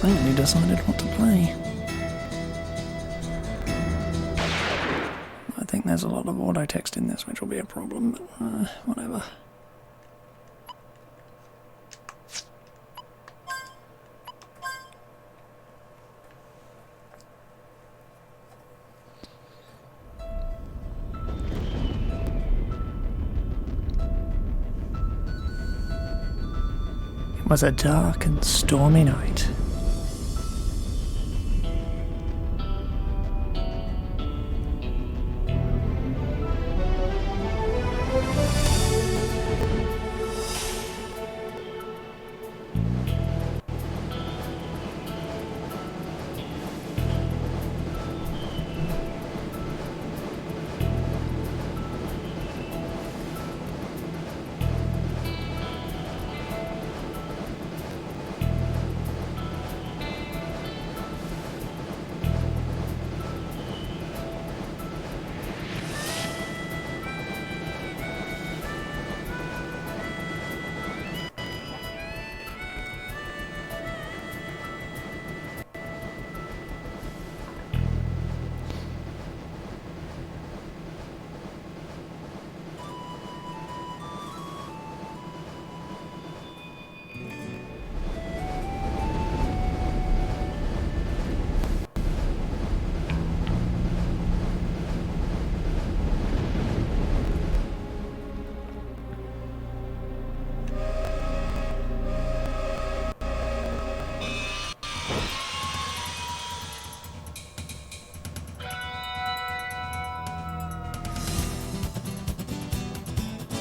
finally decided what to play. I think there's a lot of auto text in this, which will be a problem, but whatever. It was a dark and stormy night.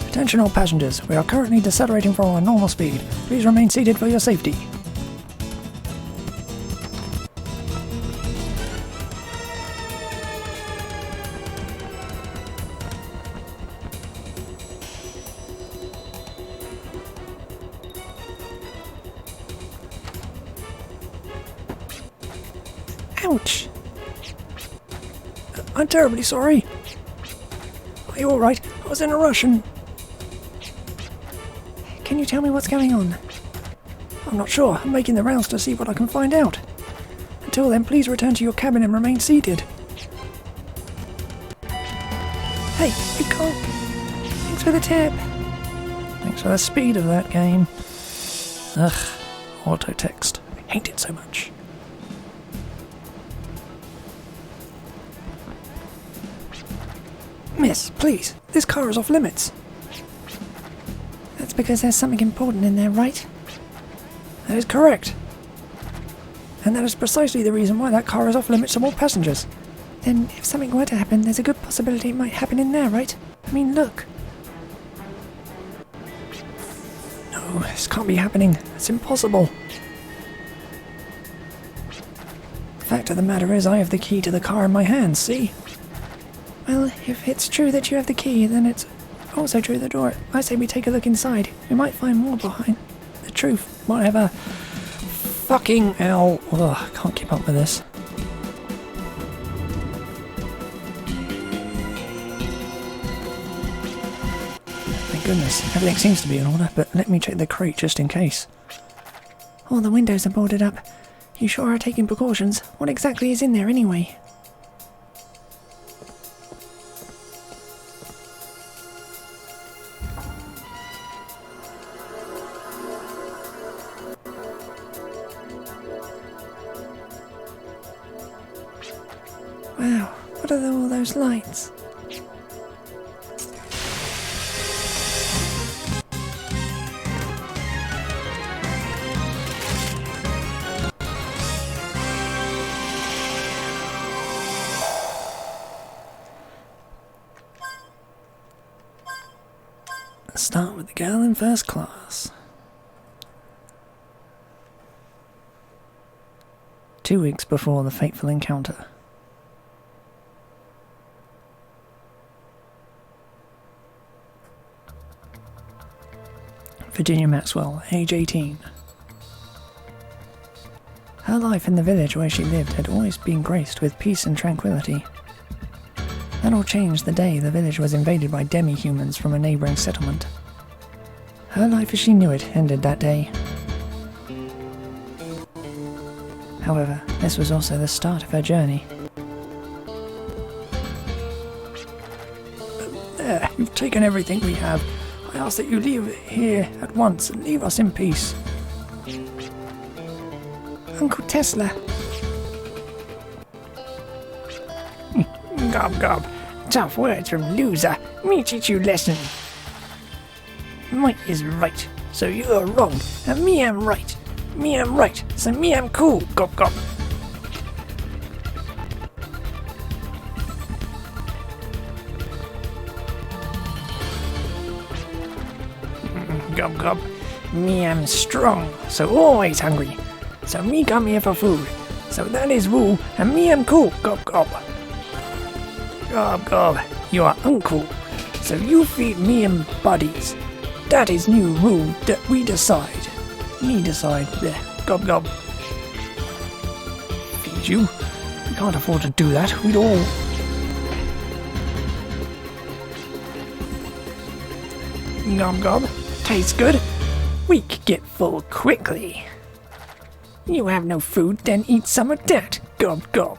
Attention all passengers, we are currently decelerating for our normal speed. Please remain seated for your safety. Ouch! I'm terribly sorry. Are you alright? I was in a rush and... Can you tell me what's going on? I'm not sure. I'm making the rounds to see what I can find out. Until then, please return to your cabin and remain seated. Hey, you can't... Thanks for the tip. Thanks for the speed of that game. Ugh, auto text. I hate it so much. Miss, please, this car is off limits. That's because there's something important in there, right? That is correct. And that is precisely the reason why that car is off limits to all passengers. Then, if something were to happen, there's a good possibility it might happen in there, right? I mean, look. No, this can't be happening. It's impossible. The fact of the matter is, I have the key to the car in my hands, see? Well, if it's true that you have the key, then it's also true the door. I say we take a look inside. We might find more behind the truth. Whatever. Fucking hell. Ugh, I can't keep up with this. Thank goodness. Everything seems to be in order, but let me check the crate just in case. All the windows are boarded up. You sure are taking precautions. What exactly is in there anyway? Wow, what are all those lights? Let's start with the girl in first class. 2 weeks before the fateful encounter. Virginia Maxwell, age 18. Her life in the village where she lived had always been graced with peace and tranquility. That all changed the day the village was invaded by demi-humans from a neighbouring settlement. Her life as she knew it ended that day. However, this was also the start of her journey. There, you've taken everything we have. I ask that you leave it here at once and leave us in peace. Uncle Tesla. Gob gob. Tough words from loser. Me teach you lesson. Might is right, so you are wrong, and me am right. Me am right, so me am cool. Gob gob. Gob gob. Me am strong, so always hungry. So me come here for food. So that is rule, and me am cool. Gob gob. Gob gob. You are uncool, so you feed me and buddies. That is new rule that we decide. Me decide. There. Gob gob. Feed you? We can't afford to do that. We'd all... Gob gob. Tastes good. We could get full quickly. You have no food, then eat some of that. Gob gob.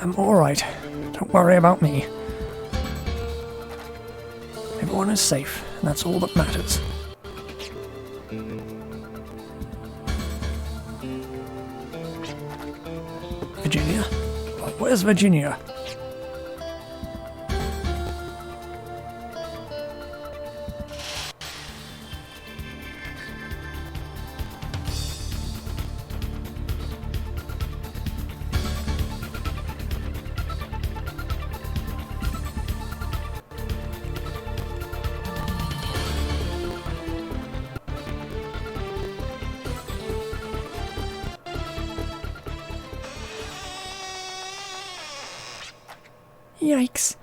I'm alright. Don't worry about me. Everyone is safe, and that's all that matters. Virginia? Where's Virginia? Yikes.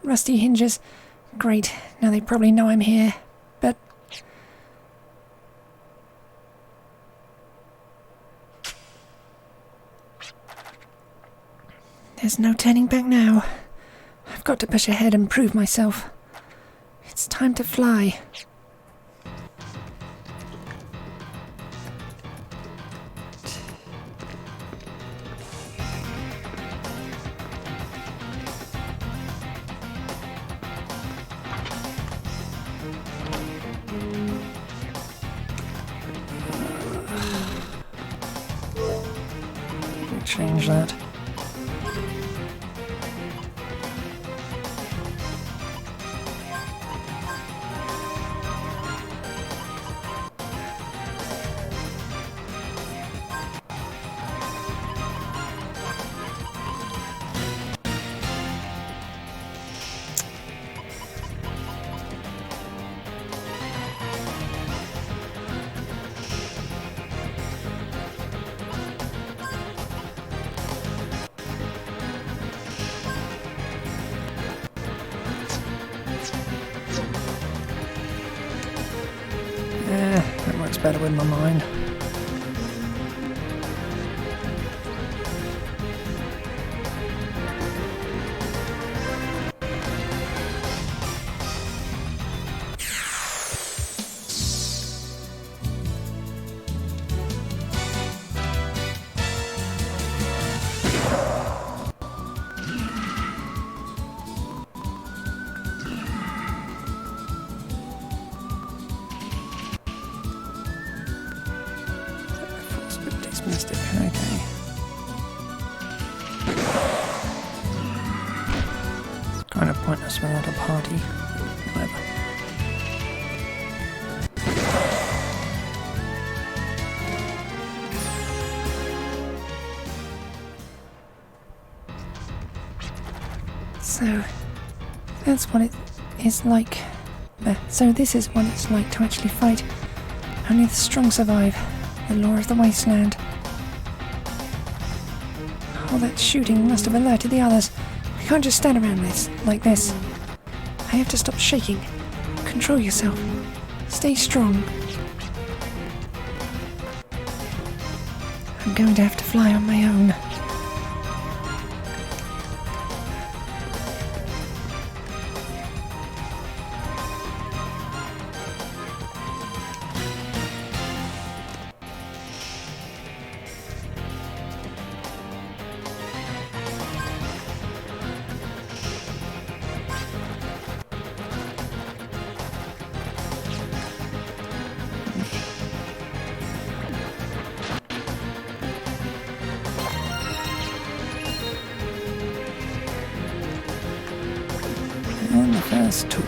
Rusty hinges. Great, now they probably know I'm here. But... there's no turning back now. I've got to push ahead and prove myself. It's time to fly. Change that. That works better with my mind. Mystic, okay. It's kind of pointless without a party. Whatever. So, that's what it is like. So this is what it's like to actually fight. Only the strong survive. The law of the wasteland. All that shooting must have alerted the others. I can't just stand around like this. I have to stop shaking. Control yourself. Stay strong. I'm going to have to fly on my own. And the first tool.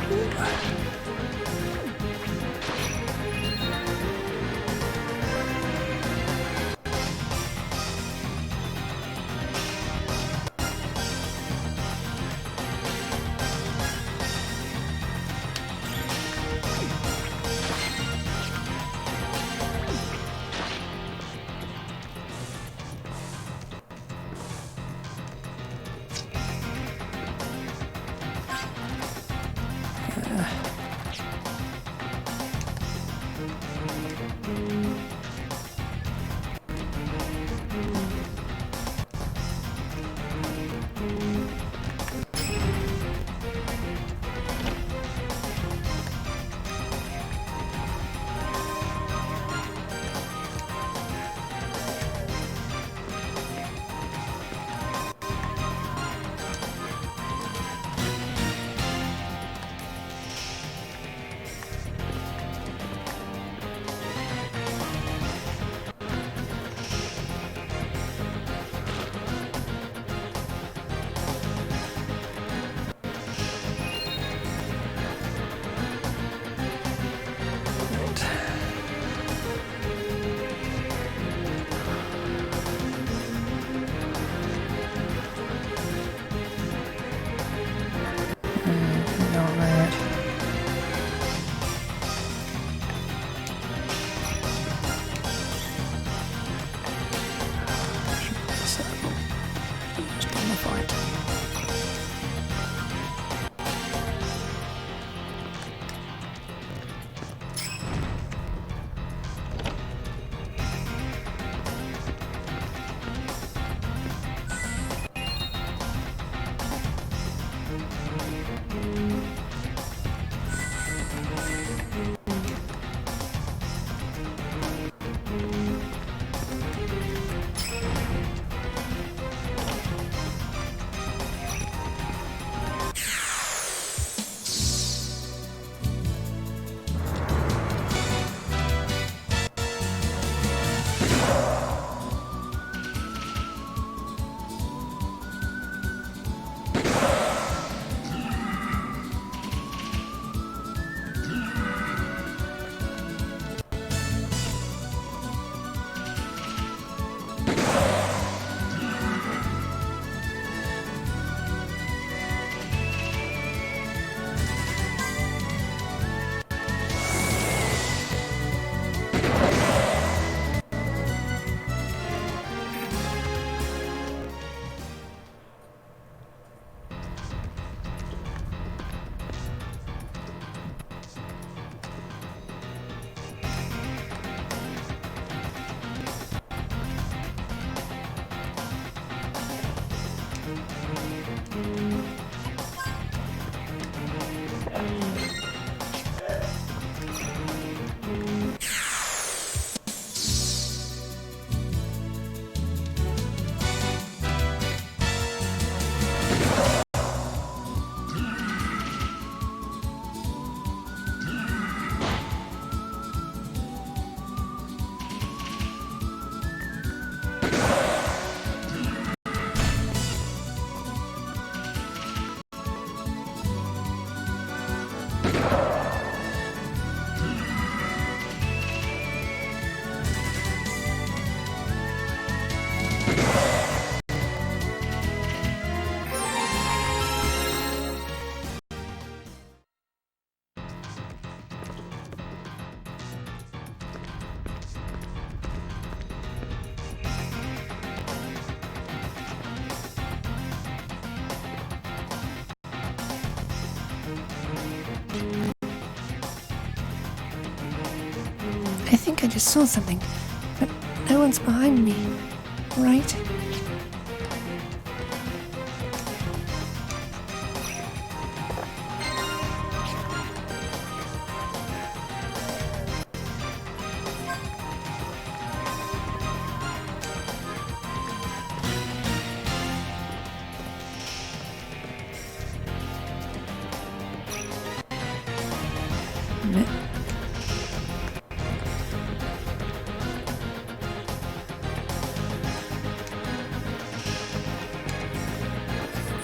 I think I just saw something. But No one's behind me, right?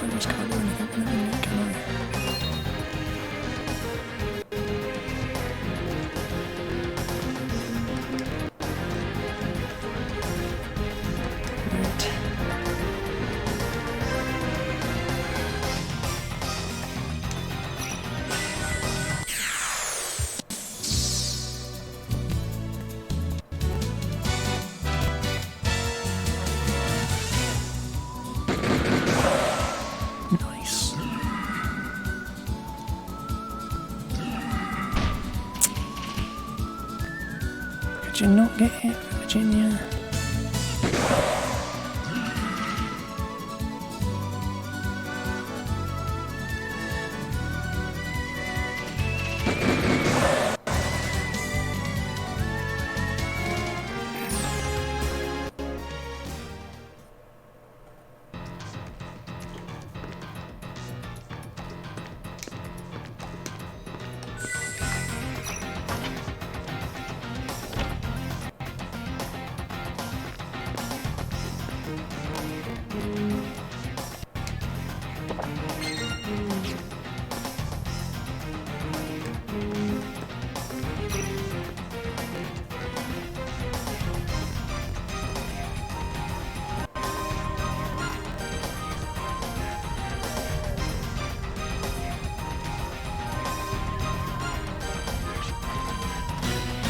I just can't do anything with it, can I? Right. Nice. Could you not get it, Virginia?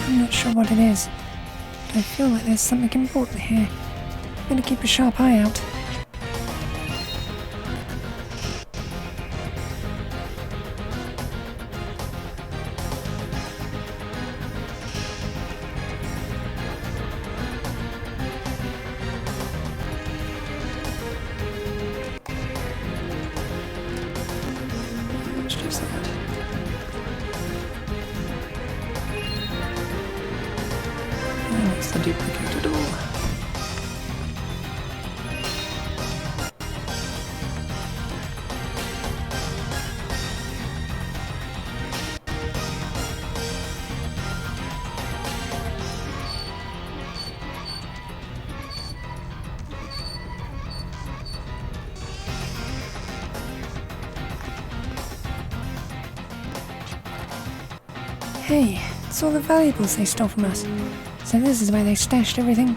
I'm not sure what it is, but I feel like there's something important here. Better keep a sharp eye out. It's just that. And it's the duplicator door. Hey, it's all the valuables they stole from us. So this is where they stashed everything.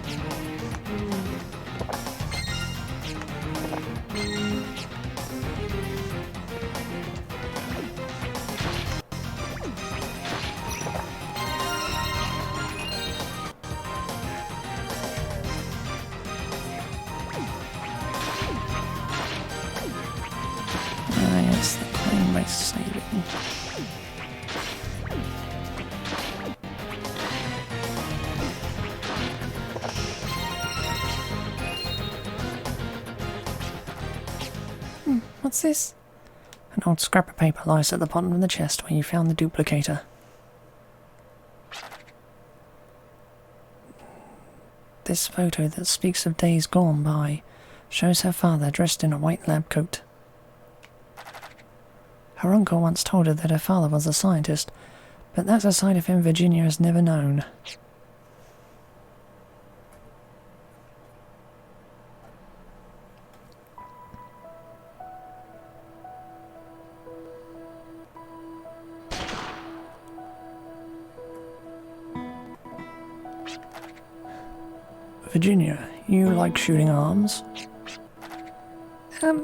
Ah, yes, the claim-based saving. What's this? An old scrap of paper lies at the bottom of the chest where you found the duplicator. This photo that speaks of days gone by shows her father dressed in a white lab coat. Her uncle once told her that her father was a scientist, but that's a side of him Virginia has never known. Virginia, you like shooting arms? I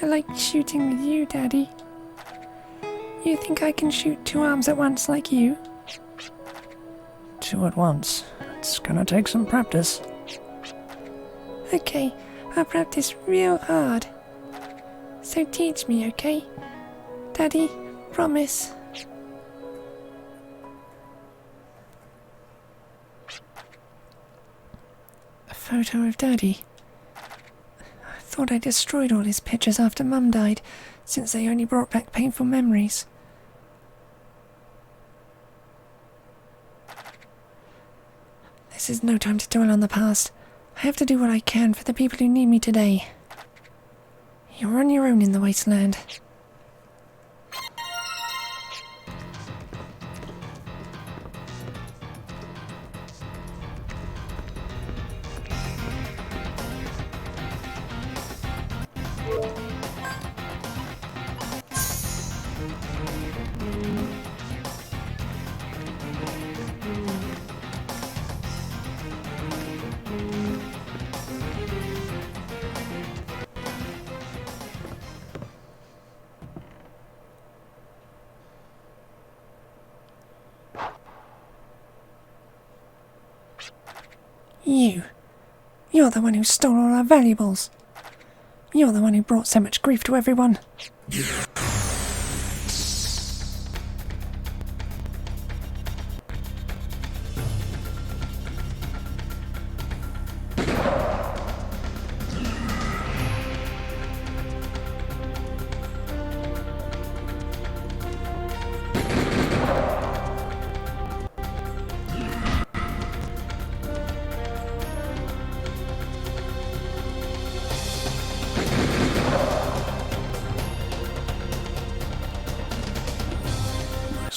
like shooting with you, Daddy. You think I can shoot 2 arms at once like you? 2 at once. It's gonna take some practice. Okay, I'll practice real hard. So teach me, okay? Daddy, promise. photo of Daddy. I thought I destroyed all his pictures after Mum died, since they only brought back painful memories. This is no time to dwell on the past. I have to do what I can for the people who need me today. You're on your own in the wasteland. You're the one who stole all our valuables. You're the one who brought so much grief to everyone.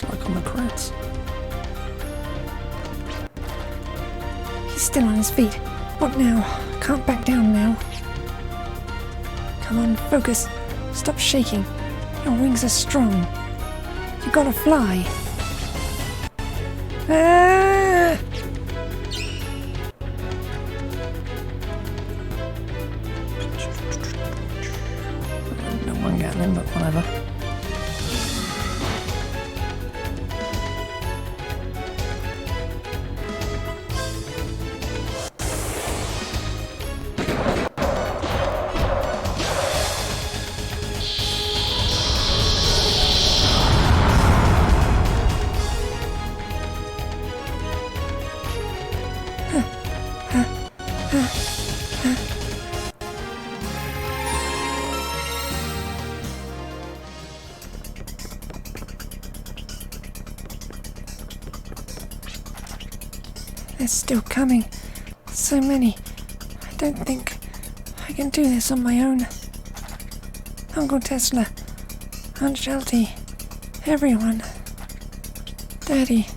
Like on the credits. He's still on his feet. What now? Can't back down now. Come on, focus. Stop shaking. Your wings are strong. You gotta fly. Ah! No one getting in, but whatever. They're still coming. So many. I don't think I can do this on my own. Uncle Tesla, Aunt Shelty, everyone. Daddy.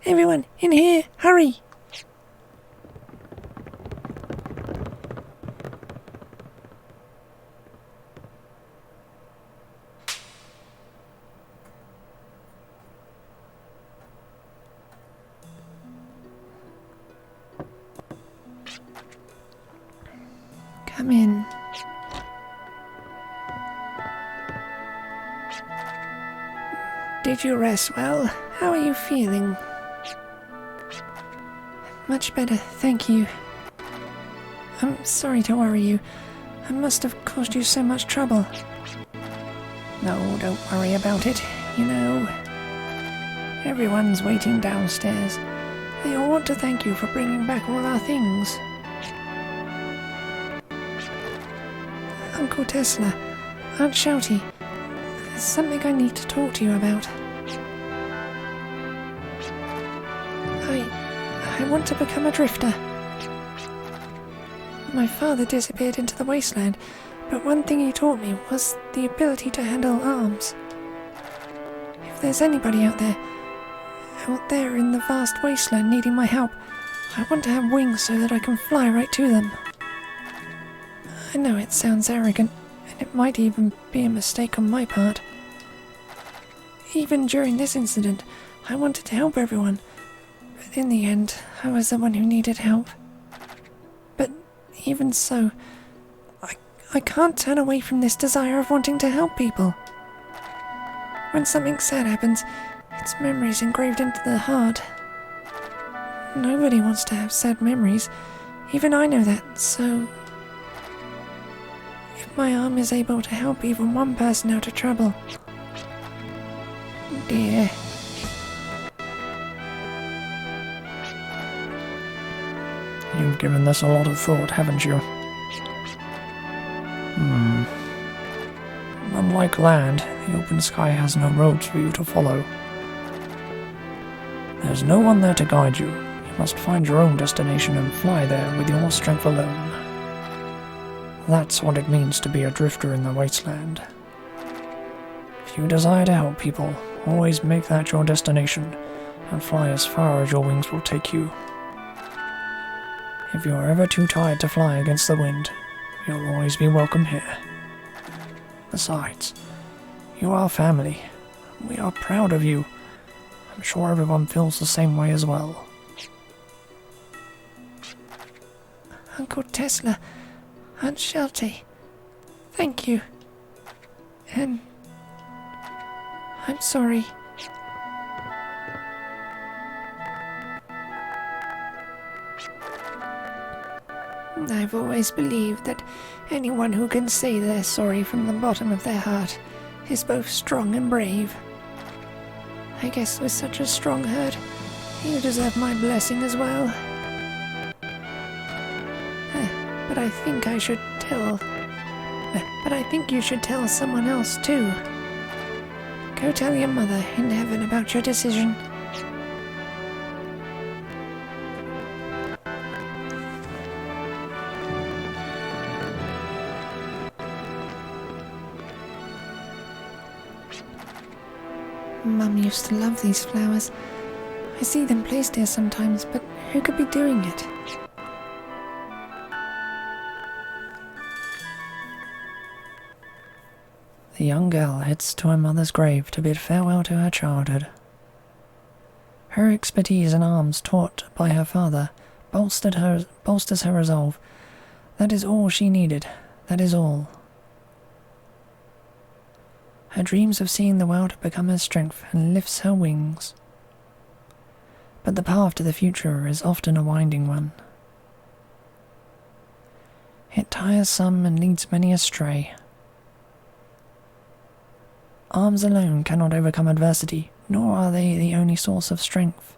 Everyone, in here, hurry! Come in. Did you rest well? How are you feeling? Much better, thank you. I'm sorry to worry you. I must have caused you so much trouble. No, don't worry about it. You know, everyone's waiting downstairs. They all want to thank you for bringing back all our things. Uncle Tesla, Aunt Shouty, there's something I need to talk to you about. I want to become a drifter. My father disappeared into the wasteland, but one thing he taught me was the ability to handle arms. If there's anybody out there in the vast wasteland needing my help, I want to have wings so that I can fly right to them. I know it sounds arrogant, and it might even be a mistake on my part. Even during this incident, I wanted to help everyone, but in the end, I was the one who needed help. But even so, I can't turn away from this desire of wanting to help people. When something sad happens, its memories engraved into the heart. Nobody wants to have sad memories, even I know that, so if my arm is able to help even one person out of trouble. Dear. You've given this a lot of thought, haven't you? Unlike land, the open sky has no roads for you to follow. There's no one there to guide you. You must find your own destination and fly there with your strength alone. That's what it means to be a drifter in the wasteland. If you desire to help people, always make that your destination and fly as far as your wings will take you. If you're ever too tired to fly against the wind, you'll always be welcome here. Besides, you are family. We are proud of you. I'm sure everyone feels the same way as well. Uncle Tesla, Aunt Sheltie, thank you. And I'm sorry. I've always believed that anyone who can say they're sorry from the bottom of their heart is both strong and brave. I guess with such a strong heart, you deserve my blessing as well. But I think I should tell... But I think you should tell someone else too. Go tell your mother in heaven about your decision. Mum used to love these flowers. I see them placed here sometimes, but who could be doing it? The young girl heads to her mother's grave to bid farewell to her childhood. Her expertise in arms taught by her father bolsters her resolve. That is all she needed. That is all. Her dreams of seeing the world become her strength and lifts her wings. But the path to the future is often a winding one. It tires some and leads many astray. Arms alone cannot overcome adversity, nor are they the only source of strength.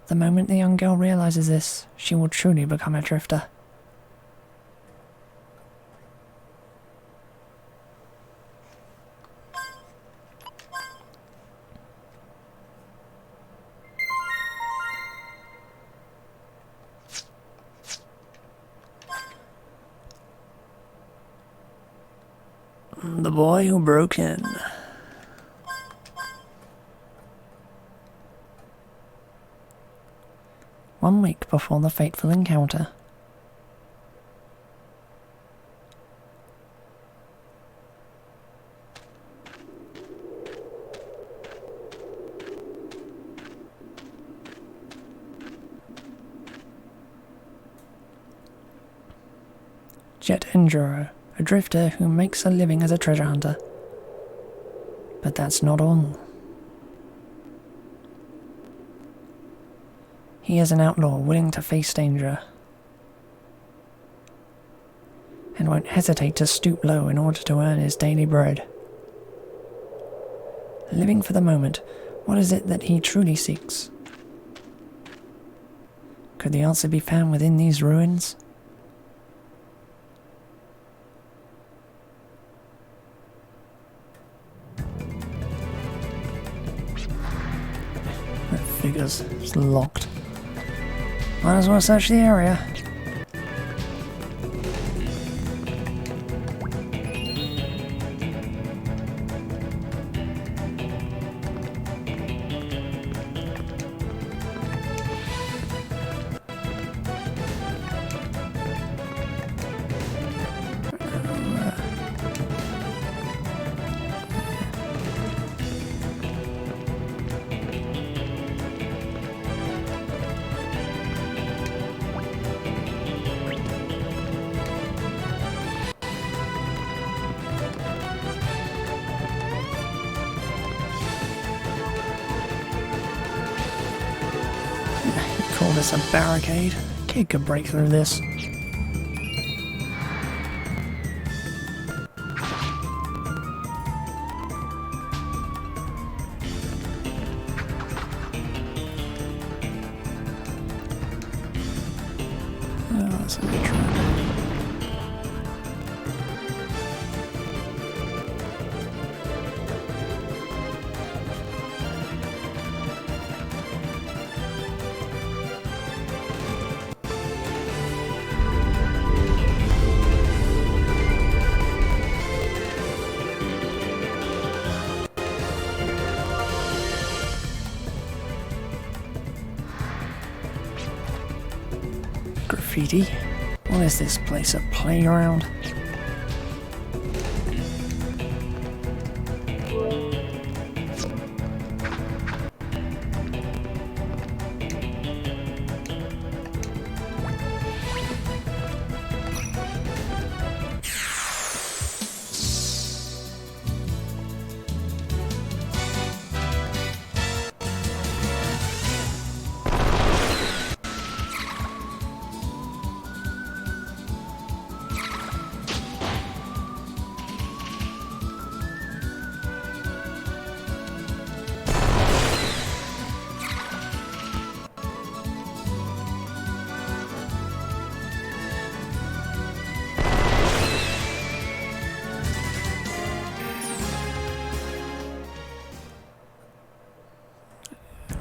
The moment the young girl realizes this, she will truly become a drifter. The boy who broke in. One week before the fateful encounter. Jet Enduro, a drifter who makes a living as a treasure hunter. But that's not all. He is an outlaw willing to face danger, and won't hesitate to stoop low in order to earn his daily bread. Living for the moment, what is it that he truly seeks? Could the answer be found within these ruins? That figure's it's locked. Might as well search the area. Call this a barricade? Kid could break through this. This is a trap. Graffiti? What is this place, a playground?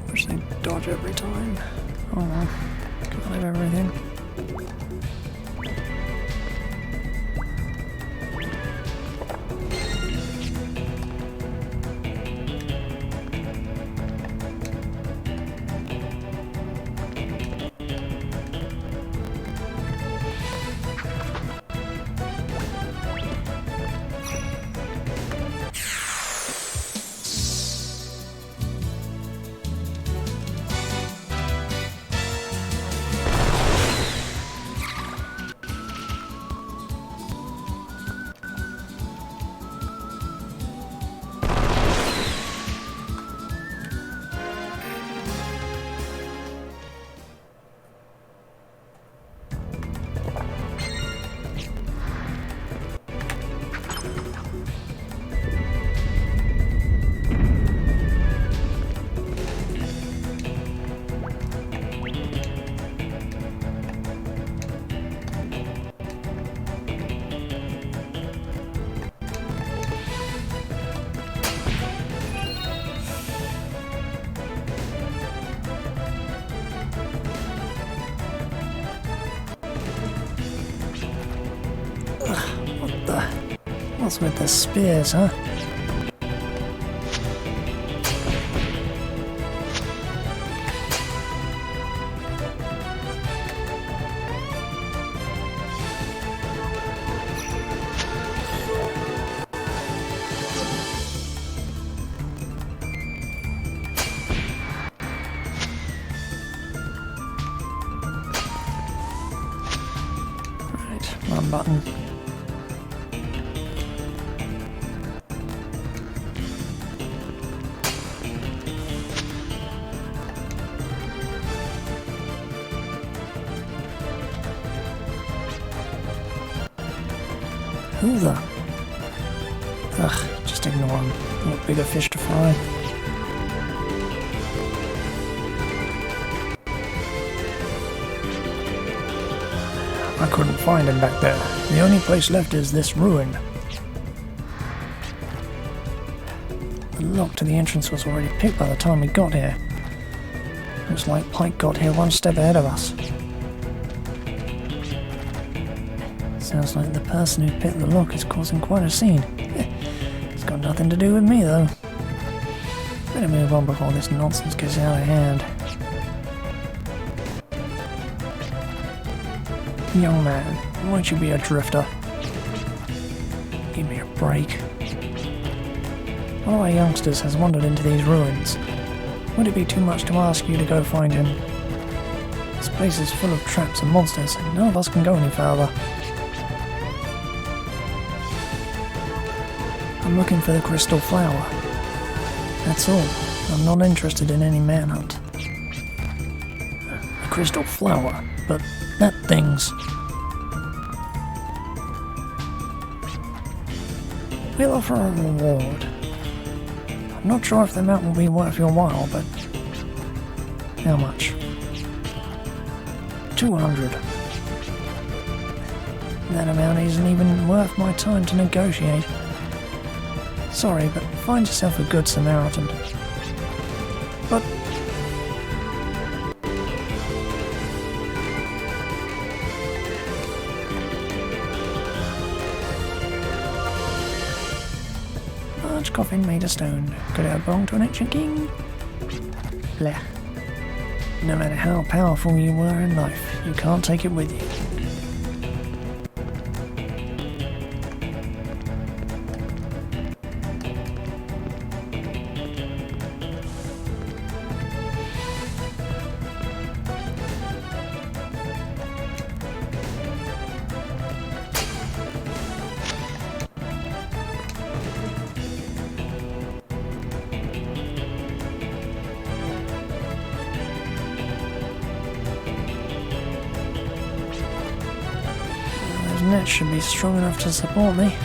Wish they dodge every time. Oh well, can't have everything. What's with the spears, huh? Right, run button. Who the? Ugh, just ignore him. What bigger fish to fry? I couldn't find him back there. The only place left is this ruin. The lock to the entrance was already picked by the time we got here. Looks like Pike got here one step ahead of us. Sounds like the person who picked the lock is causing quite a scene. It's got nothing to do with me, though. Better move on before this nonsense gets out of hand. Young man, won't you be a drifter? Give me a break. One of our youngsters has wandered into these ruins. Would it be too much to ask you to go find him? This place is full of traps and monsters, and none of us can go any further. I'm looking for the crystal flower. That's all. I'm not interested in any manhunt. A crystal flower, but that thing's... We'll offer a reward. I'm not sure if the amount will be worth your while, but... How much? 200. That amount isn't even worth my time to negotiate. Sorry, but find yourself a good Samaritan. But... large coffin made of stone. Could it have belonged to an ancient king? Blech. No matter how powerful you were in life, you can't take it with you. Net should be strong enough to support me.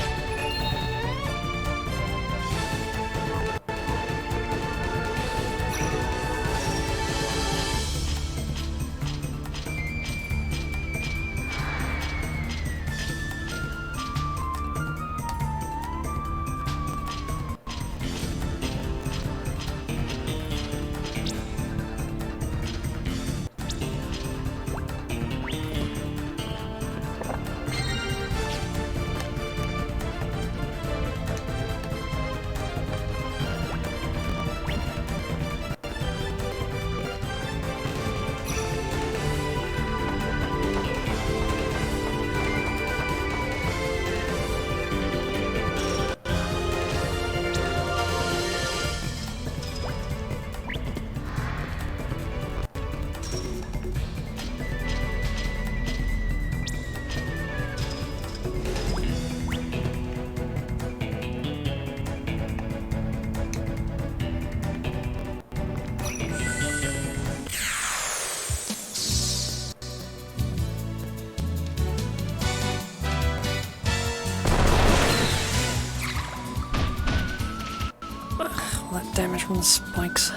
All that damage from the spikes.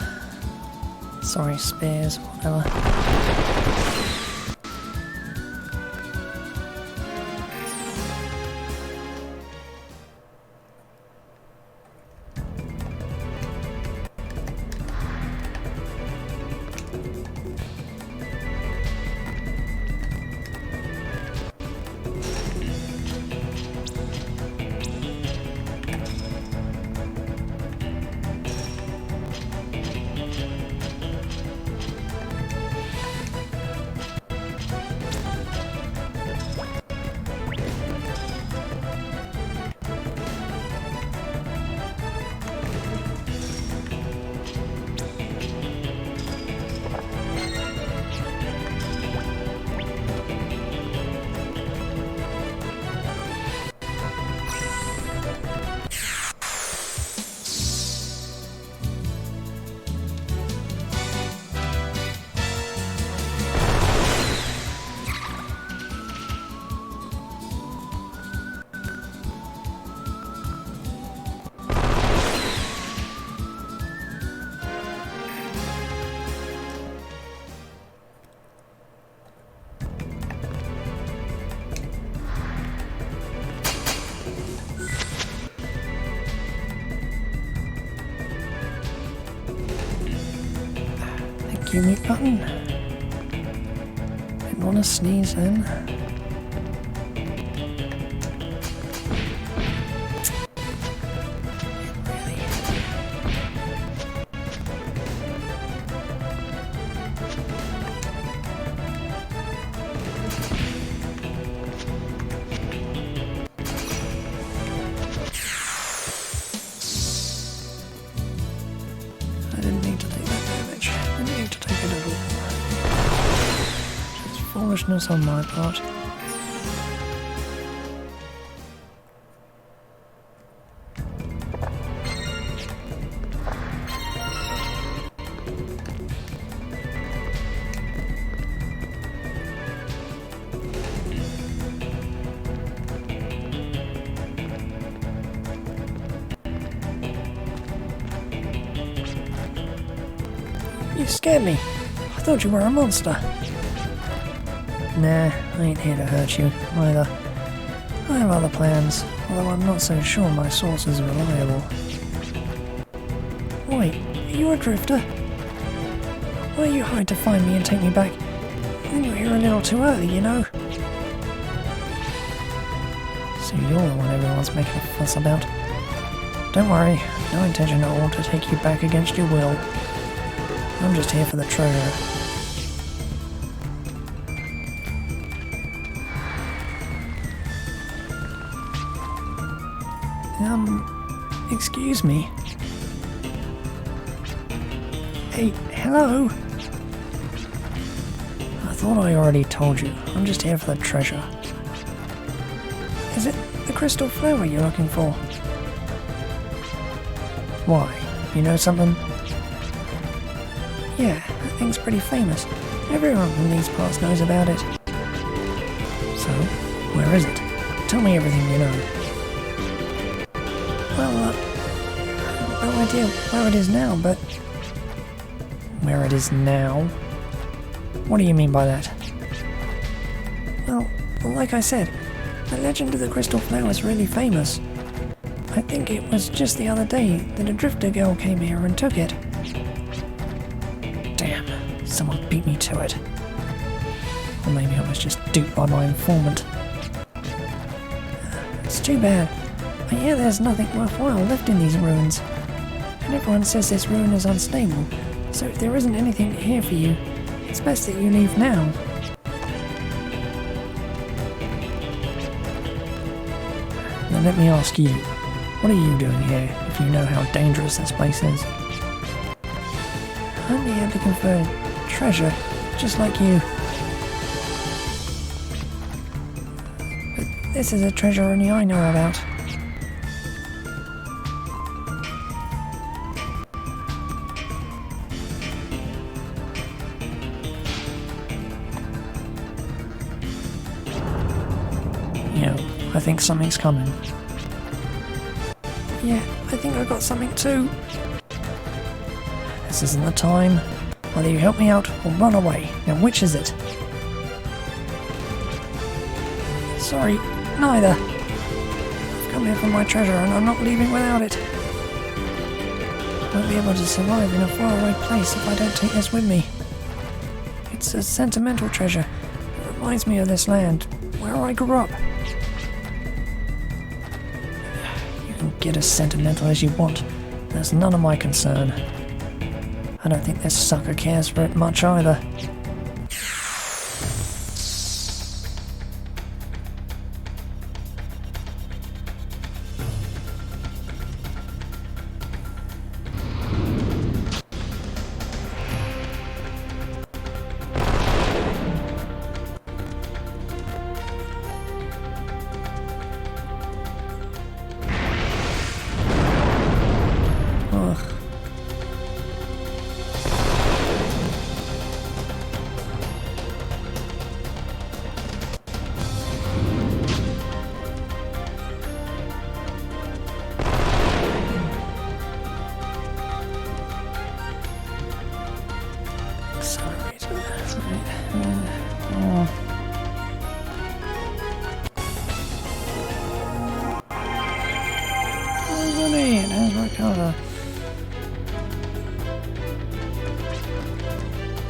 Sorry, spears, whatever. Thank you, mute button. Didn't want to sneeze then. I didn't need to take that damage. I didn't need to take it at all. It's foolishness on my part. You scared me. I thought you were a monster. Nah, I ain't here to hurt you, either. I have other plans, although I'm not so sure my source is reliable. Wait, are you a drifter? Why you hide to find me and take me back? Then you're here a little too early, you know. So you're the one everyone's making a fuss about. Don't worry, no intention at all to take you back against your will. I'm just here for the treasure. Excuse me. Hey, hello? I thought I already told you. I'm just here for the treasure. Is it the crystal flower you're looking for? Why? You know something? Yeah, that thing's pretty famous. Everyone from these parts knows about it. So, where is it? Tell me everything you know. Well, no idea where it is now, but... Where it is now? What do you mean by that? Well, like I said, the legend of the crystal flower is really famous. I think it was just the other day that a drifter girl came here and took it. Damn, someone beat me to it. Or maybe I was just duped by my informant. It's too bad. I hear there's nothing worthwhile left in these ruins. And everyone says this ruin is unstable, so if there isn't anything here for you, it's best that you leave now. Now let me ask you, what are you doing here, if you know how dangerous this place is? I'm here looking for treasure, just like you. But this is a treasure only I know about. I think something's coming. Yeah, I think I got something too. This isn't the time. Either you help me out or run away. Now which is it? Sorry, neither. I've come here for my treasure and I'm not leaving without it. I won't be able to survive in a faraway place if I don't take this with me. It's a sentimental treasure. It reminds me of this land, where I grew up. Get as sentimental as you want. That's none of my concern. I don't think this sucker cares for it much either.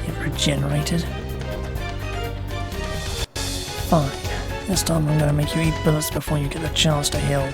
It regenerated. Fine. This time I'm gonna make you eat bullets before you get the chance to heal.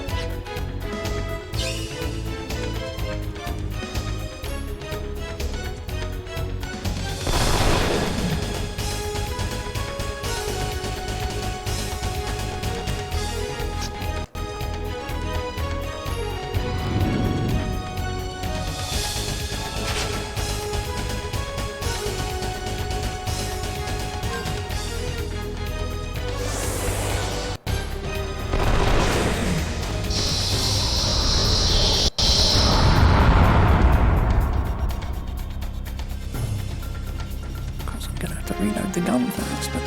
Reload the gun first, but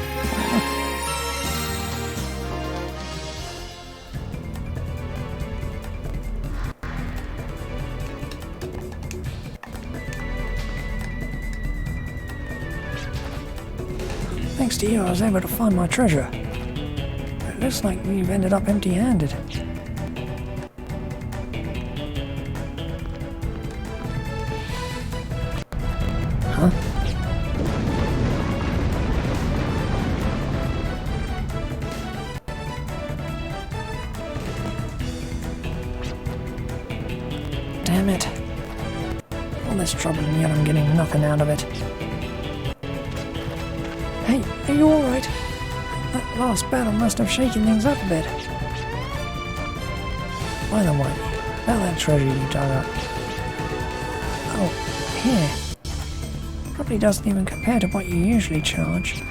thanks to you, I was able to find my treasure. It looks like we've ended up empty-handed. Huh? Damn it. All this trouble and yet I'm getting nothing out of it. Hey, are you alright? That last battle must have shaken things up a bit. By the way, about that treasure you dug up. Oh, here. Probably doesn't even compare to what you usually charge.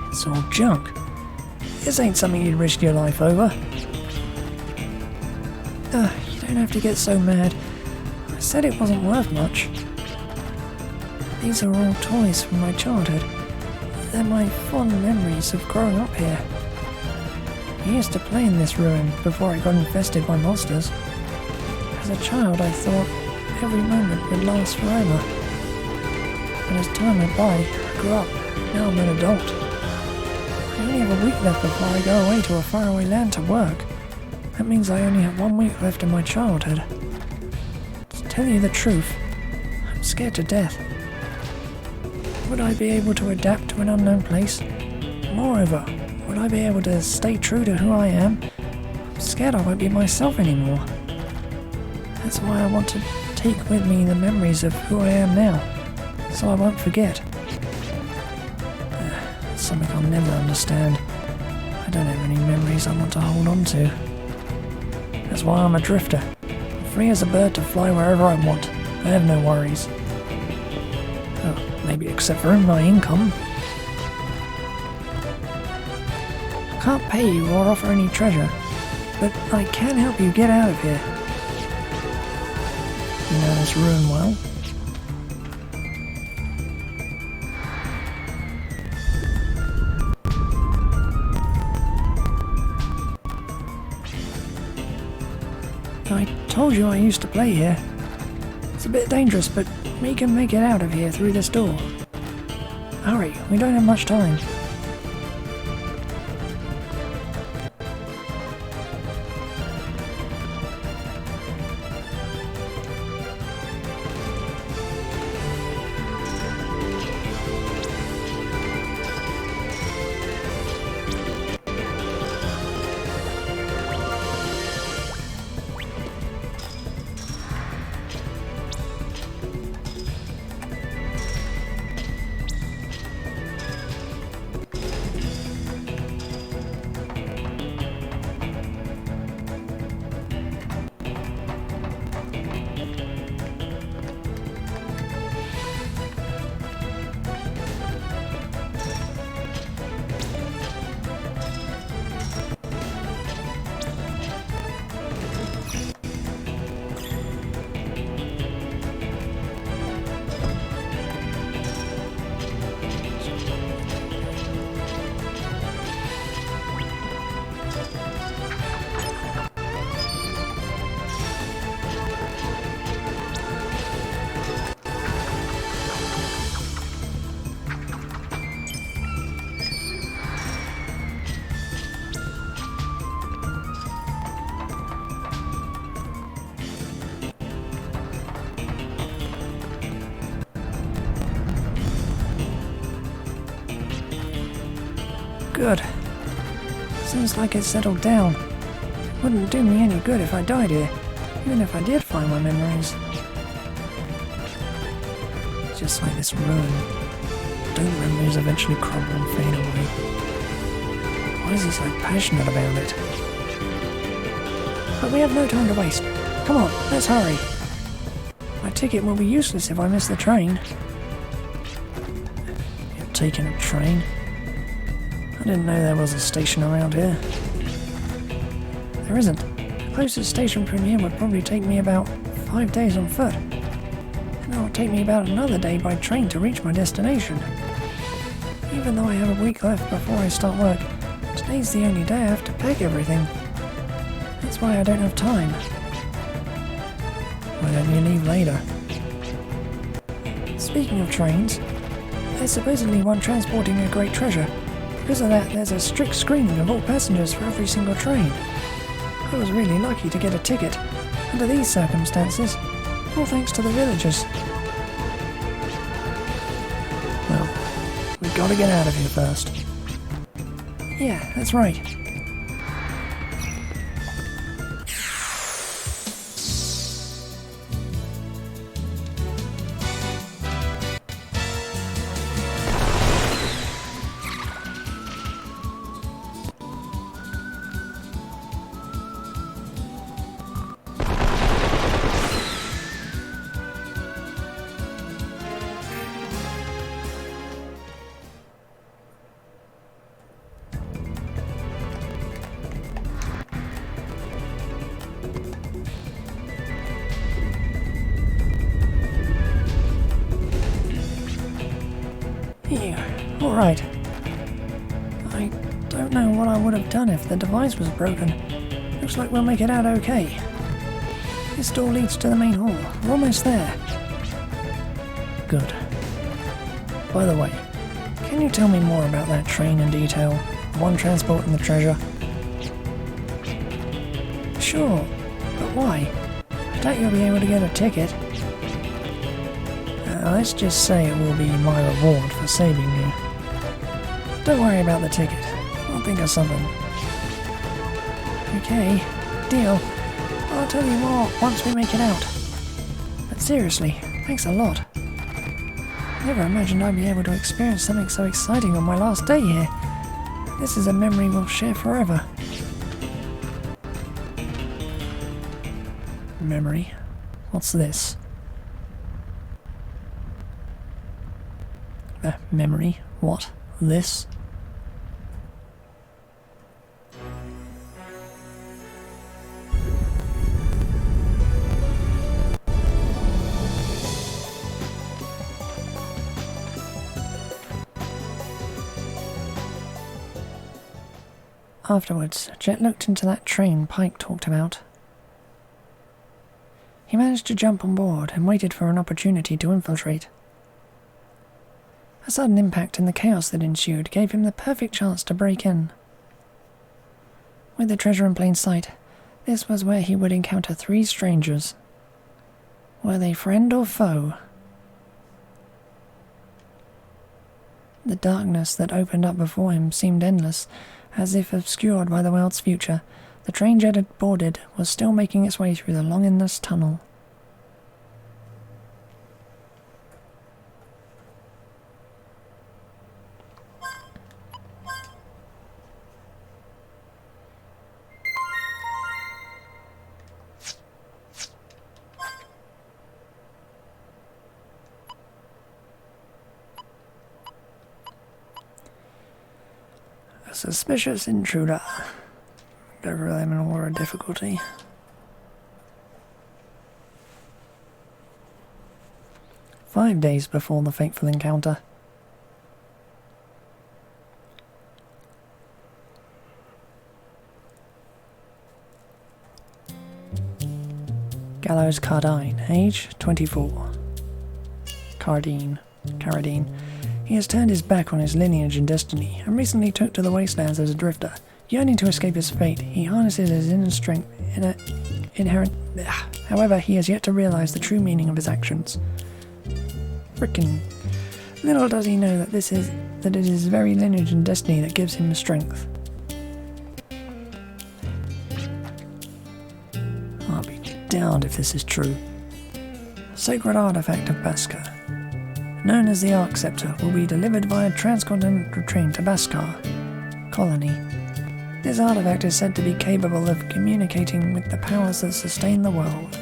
It's all junk. This ain't something you'd risk your life over. You don't have to get so mad. I said it wasn't worth much. These are all toys from my childhood. They're my fond memories of growing up here. I used to play in this ruin before I got infested by monsters. As a child, I thought every moment would last forever. But as time went by, I grew up. Now I'm an adult. I only have a week left before I go away to a faraway land to work. That means I only have 1 week left in my childhood. To tell you the truth, I'm scared to death. Would I be able to adapt to an unknown place? Moreover, would I be able to stay true to who I am? I'm scared I won't be myself anymore. That's why I want to take with me the memories of who I am now, so I won't forget. It's something I'll never understand. I don't have any memories I want to hold on to. That's why I'm a drifter. I'm free as a bird to fly wherever I want. I have no worries. Oh, maybe except for my income. I can't pay you or offer any treasure, but I can help you get out of here. You know this ruin well. I told you I used to play here. It's a bit dangerous, but we can make it out of here through this door. Hurry, we don't have much time. Good. Seems like it's settled down. It wouldn't do me any good if I died here, even if I did find my memories. Just like this ruin. Don't memories eventually crumble and fade away? Why is he so passionate about it? But we have no time to waste. Come on, let's hurry. My ticket will be useless if I miss the train. You're taking a train? I didn't know there was a station around here. There isn't. The closest station from here would probably take me about 5 days on foot. And it'll take me about another day by train to reach my destination. Even though I have a week left before I start work, today's the only day I have to pack everything. That's why I don't have time. Why don't you leave later? Speaking of trains, There's supposedly one transporting a great treasure. Because of that, there's a strict screening of all passengers for every single train. I was really lucky to get a ticket under these circumstances, all thanks to the villagers. Well, we've got to get out of here first. Yeah, that's right. Alright. I don't know what I would have done if the device was broken. Looks like we'll make it out okay. This door leads to the main hall. We're almost there. Good. By the way, can you tell me more about that train in detail? The one transporting the treasure? Sure, but why? I doubt you'll be able to get a ticket. Let's just say it will be my reward for saving you. Don't worry about the ticket. I'll think of something. Okay, deal. I'll tell you more once we make it out. But seriously, thanks a lot. Never imagined I'd be able to experience something so exciting on my last day here. This is a memory we'll share forever. Memory? What's this? Memory? What? This? Afterwards, Jet looked into that train Pike talked about. He managed to jump on board and waited for an opportunity to infiltrate. A sudden impact and the chaos that ensued gave him the perfect chance to break in. With the treasure in plain sight, this was where he would encounter three strangers. Were they friend or foe? The darkness that opened up before him seemed endless, as if obscured by the world's future. The train Jet had boarded was still making its way through the long endless tunnel. A suspicious intruder. Go for them in order of difficulty. "5 days before the fateful encounter. Gallows Cardine, age 24. Carradine. He has turned his back on his lineage and destiny, and recently took to the wastelands as a drifter. Yearning to escape his fate, he harnesses his inner strength However, he has yet to realize the true meaning of his actions. Frickin'. Little does he know that it is his very lineage and destiny that gives him the strength. I'll be damned if this is true. A sacred artifact of Beskar, known as the Arc Scepter, will be delivered via transcontinental train to Beskar colony. This artifact is said to be capable of communicating with the powers that sustain the world.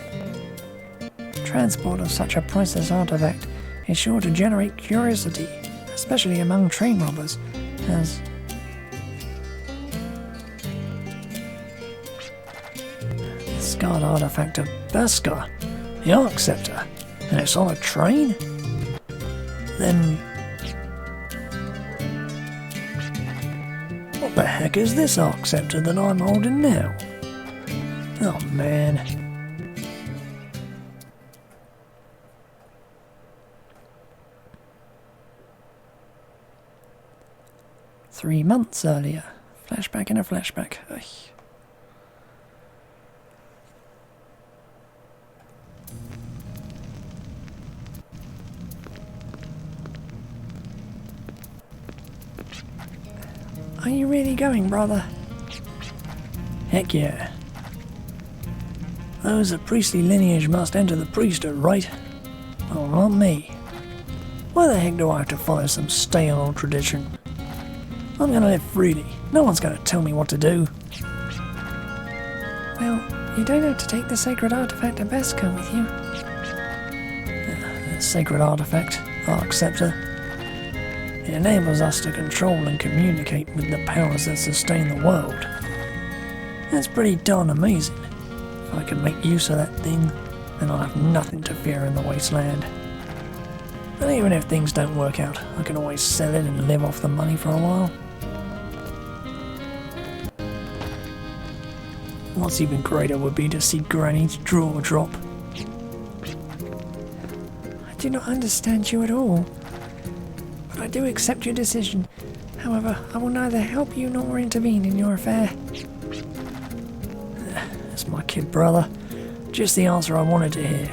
Transport of such a priceless artifact is sure to generate curiosity, especially among train robbers, as the scarred artifact of Beskar, the Arc Scepter, and it's on a train? Then what the heck is this Arc Scepter that I'm holding now? Oh man. 3 months earlier. Flashback in a flashback. Ugh. Are you really going, brother? Heck yeah. Those of priestly lineage must enter the priesthood, right? Oh, not me. Why the heck do I have to follow some stale old tradition? I'm gonna live freely. No one's gonna tell me what to do. Well, you don't have to take the sacred artifact of Beskar with you. The sacred artifact, Arc Scepter. It enables us to control and communicate with the powers that sustain the world. That's pretty darn amazing. If I can make use of that thing, then I'll have nothing to fear in the wasteland. And even if things don't work out, I can always sell it and live off the money for a while. What's even greater would be to see Granny's jaw drop. I do not understand you at all. But I do accept your decision. However, I will neither help you nor intervene in your affair. That's my kid brother. Just the answer I wanted to hear.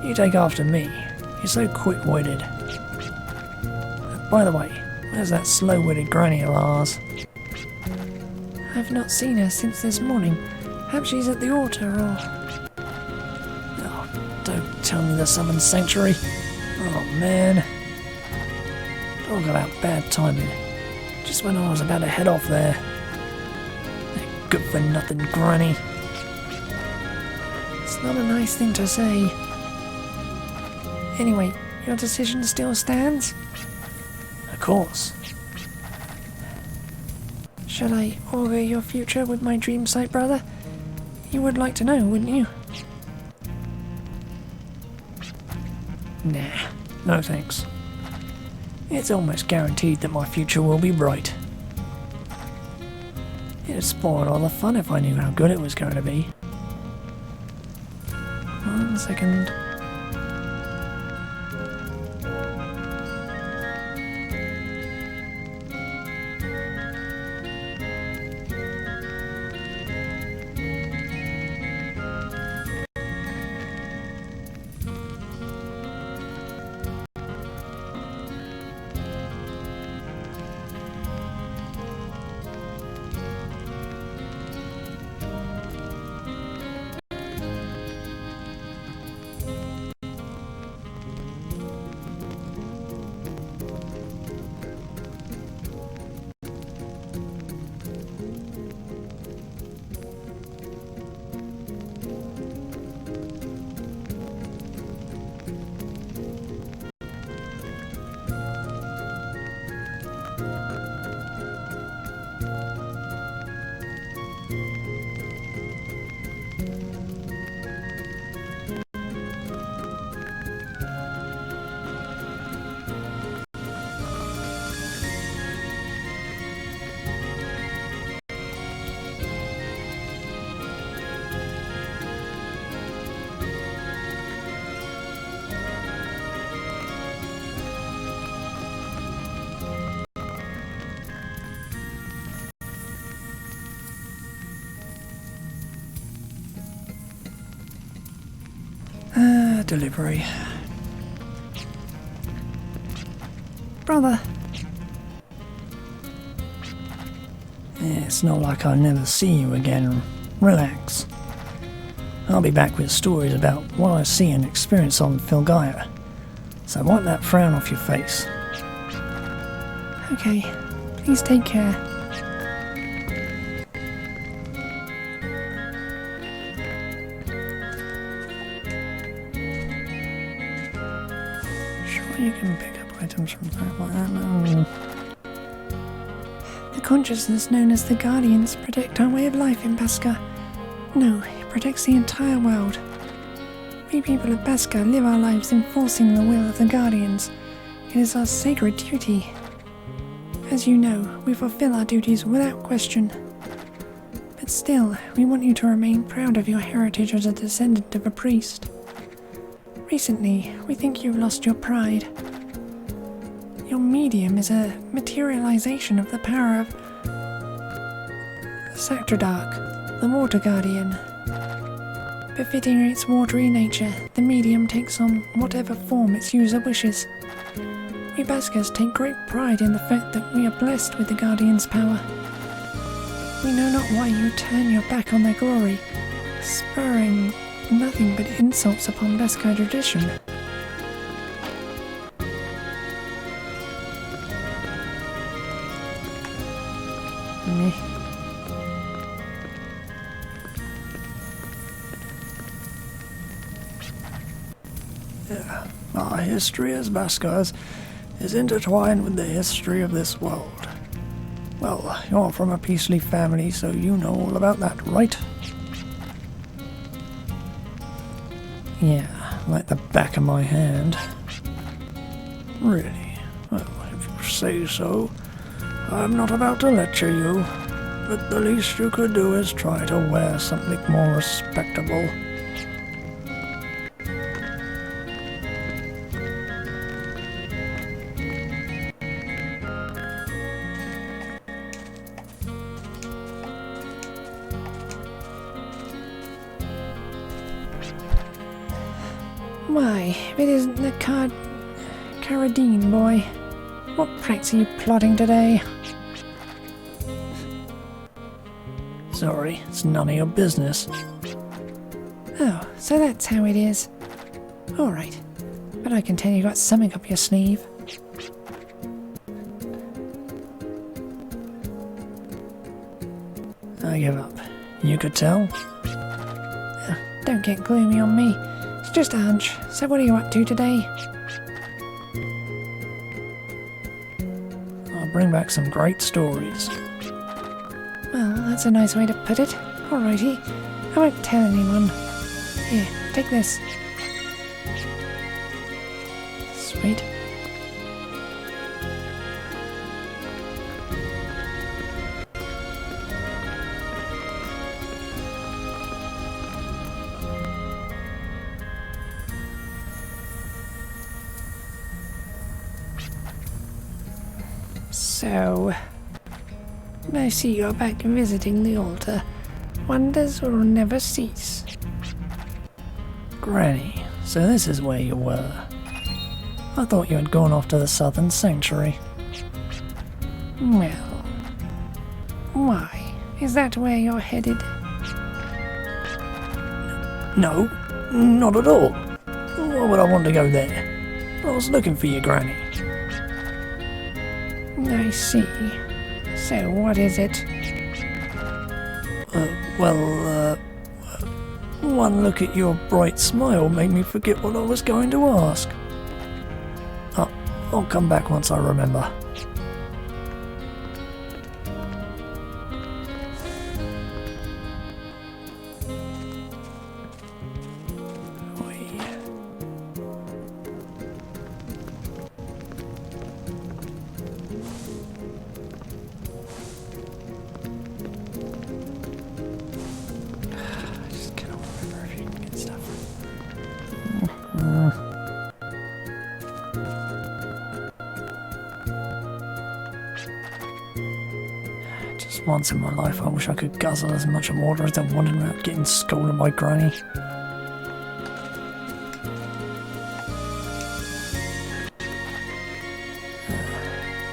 You take after me. You're so quick-witted. By the way, where's that slow-witted granny of ours? I've not seen her since this morning. Perhaps she's at the altar or... Oh, don't tell me the Southern Sanctuary. Oh man. Talk about bad timing. Just when I was about to head off there. That good-for-nothing granny. It's not a nice thing to say. Anyway, your decision still stands? Of course. Shall I augur your future with my dream sight, brother? You would like to know, wouldn't you? Nah, no thanks. It's almost guaranteed that my future will be bright. It'd spoil all the fun if I knew how good it was going to be. 1 second. Delivery. Brother, It's not like I'll never see you again. Relax. I'll be back with stories about what I see and experience on Filgaia. So wipe that frown off your face. okay. Please take care. Sure you can pick up items from that like that? No. The consciousness known as the Guardians protect our way of life in Beskar. No, it protects the entire world. We people of Beskar live our lives enforcing the will of the Guardians. It is our sacred duty. As you know, we fulfill our duties without question. But still, we want you to remain proud of your heritage as a descendant of a priest. Recently, we think you've lost your pride. Your Your medium is a materialization of the power of Sector Dark, the Water Guardian. Befitting its watery nature, the medium takes on whatever form its user wishes. We Baskers take great pride in the fact that we are blessed with the Guardian's power. We know not why you turn your back on their glory, spurring nothing but insults upon Beskar tradition. Meh. Our history as Baskars is intertwined with the history of this world. Well, you're from a Peasley family, so you know all about that, right? Yeah, like the back of my hand. Really? Well, if you say so, I'm not about to lecture you, but the least you could do is try to wear something more respectable. Why, if it isn't the Carradine boy. What pranks are you plotting today? Sorry, it's none of your business. Oh, so that's how it is. Alright, but I can tell you got something up your sleeve. I give up. You could tell? Don't get gloomy on me. It's just a hunch. So what are you up to today? I'll bring back some great stories. Well, that's a nice way to put it. Alrighty. I won't tell anyone. Here, take this. Sweet. So, I see you're back visiting the altar. Wonders will never cease. Granny, so this is where you were. I thought you had gone off to the southern sanctuary. Well, why? Is that where you're headed? No, not at all. Why would I want to go there? I was looking for you, Granny. I see. So what is it? One look at your bright smile made me forget what I was going to ask. I'll come back once I remember. Just once in my life I wish I could guzzle as much water as I wanted without getting scolded by Granny.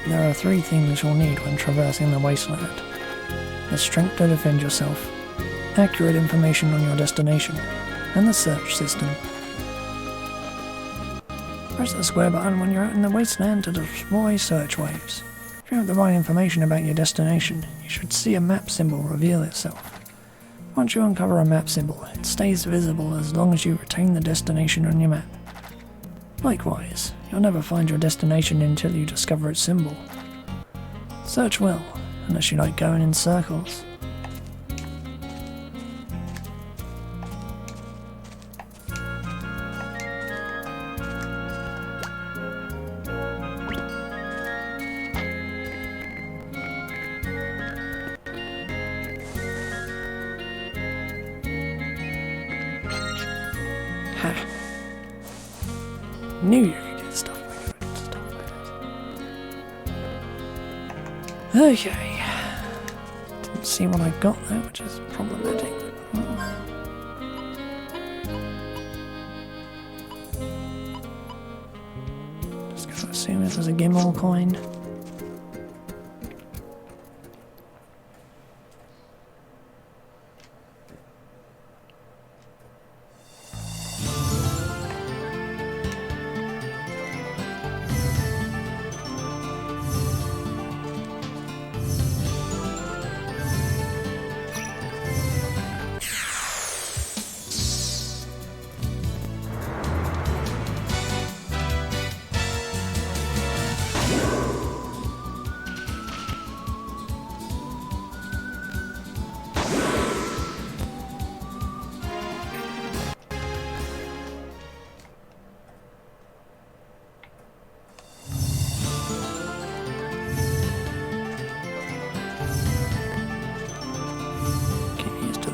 There are 3 things you'll need when traversing the wasteland. The strength to defend yourself, accurate information on your destination, and the search system. Press the square button when you're out in the wasteland to destroy search waves. If you have the right information about your destination, you should see a map symbol reveal itself. Once you uncover a map symbol, it stays visible as long as you retain the destination on your map. Likewise, you'll never find your destination until you discover its symbol. Search well, unless you like going in circles. Ha! Knew you could get stuff like that. Okay. Didn't see what I got there, which is problematic. Just gonna assume this is a gimbal coin.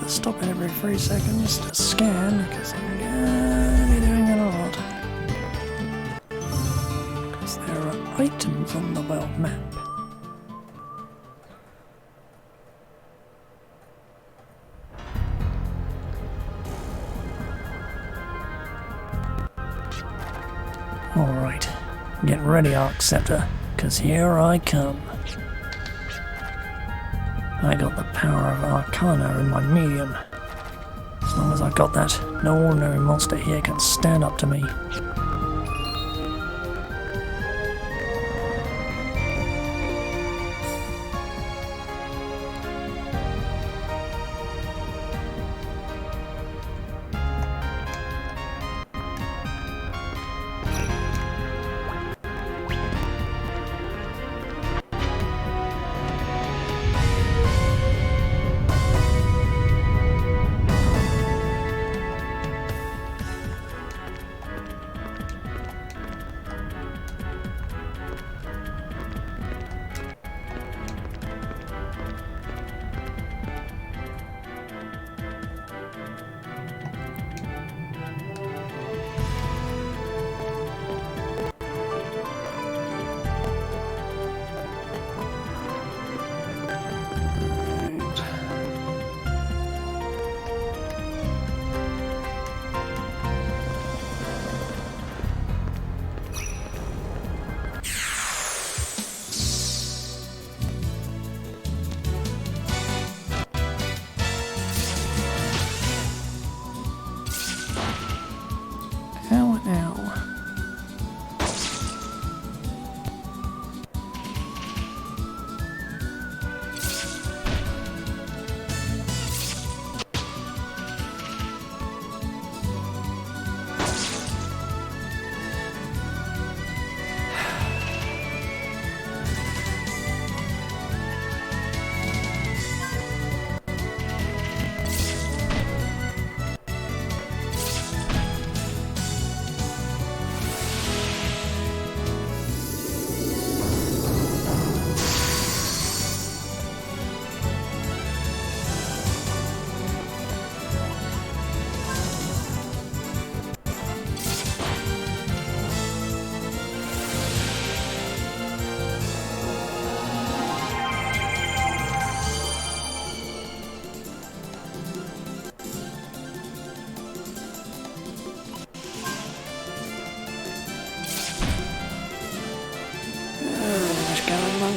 Stop it every 3 seconds to scan because I'm gonna be doing it a lot. Because there are items on the world map. Alright, get ready, Arcceptor, because here I come. I got the power of Arcana in my medium. As long as I got that, no ordinary monster here can stand up to me.